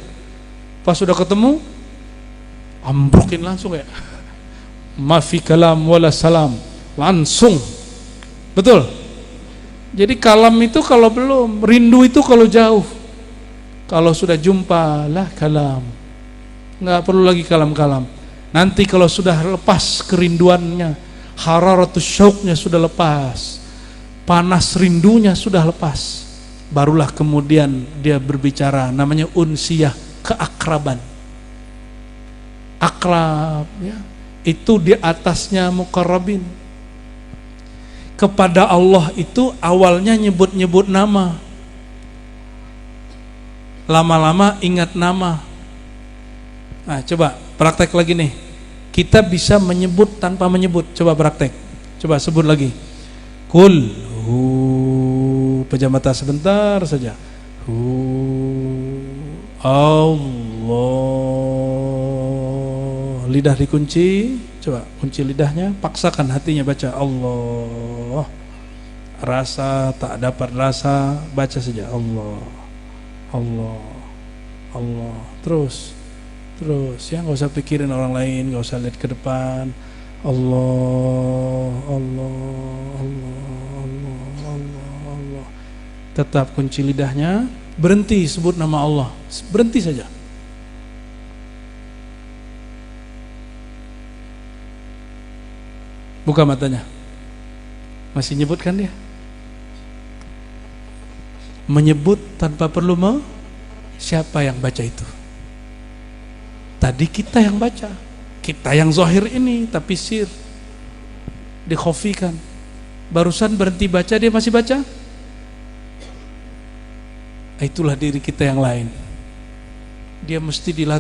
Pas sudah ketemu, ambrukin langsung ya. Ma fi kalam wala salam, langsung. Betul? Jadi kalam itu kalau belum, rindu itu kalau jauh. Kalau sudah jumpa lah kalam, nggak perlu lagi kalam-kalam. Nanti kalau sudah lepas kerinduannya, hararatus syauqnya sudah lepas, panas rindunya sudah lepas, barulah kemudian dia berbicara, namanya unsiyah, keakraban. Akrab, ya, itu di atasnya muqarrabin. Kepada Allah itu awalnya nyebut-nyebut nama, lama-lama ingat nama. Nah, coba praktek lagi nih. Kita bisa menyebut tanpa menyebut. Coba praktek. Coba sebut lagi. Kul hu, pejam mata sebentar saja. Hu Allah. Lidah dikunci. Coba kunci lidahnya, paksakan hatinya baca Allah. Rasa tak dapat rasa, baca saja Allah. Allah, Allah, terus ya, nggak usah pikirin orang lain, nggak usah lihat ke depan. Allah, Allah, Allah, Allah, Allah, Allah. Tetap kunci lidahnya, berhenti sebut nama Allah, berhenti saja. Buka matanya, masih nyebut kan dia? Menyebut tanpa perlu siapa yang baca itu? Tadi kita yang baca, kita yang zahir ini, tapi sir dikhofikan. Barusan berhenti baca, dia masih baca. itulah diri kita yang lain. Dia mesti dilatih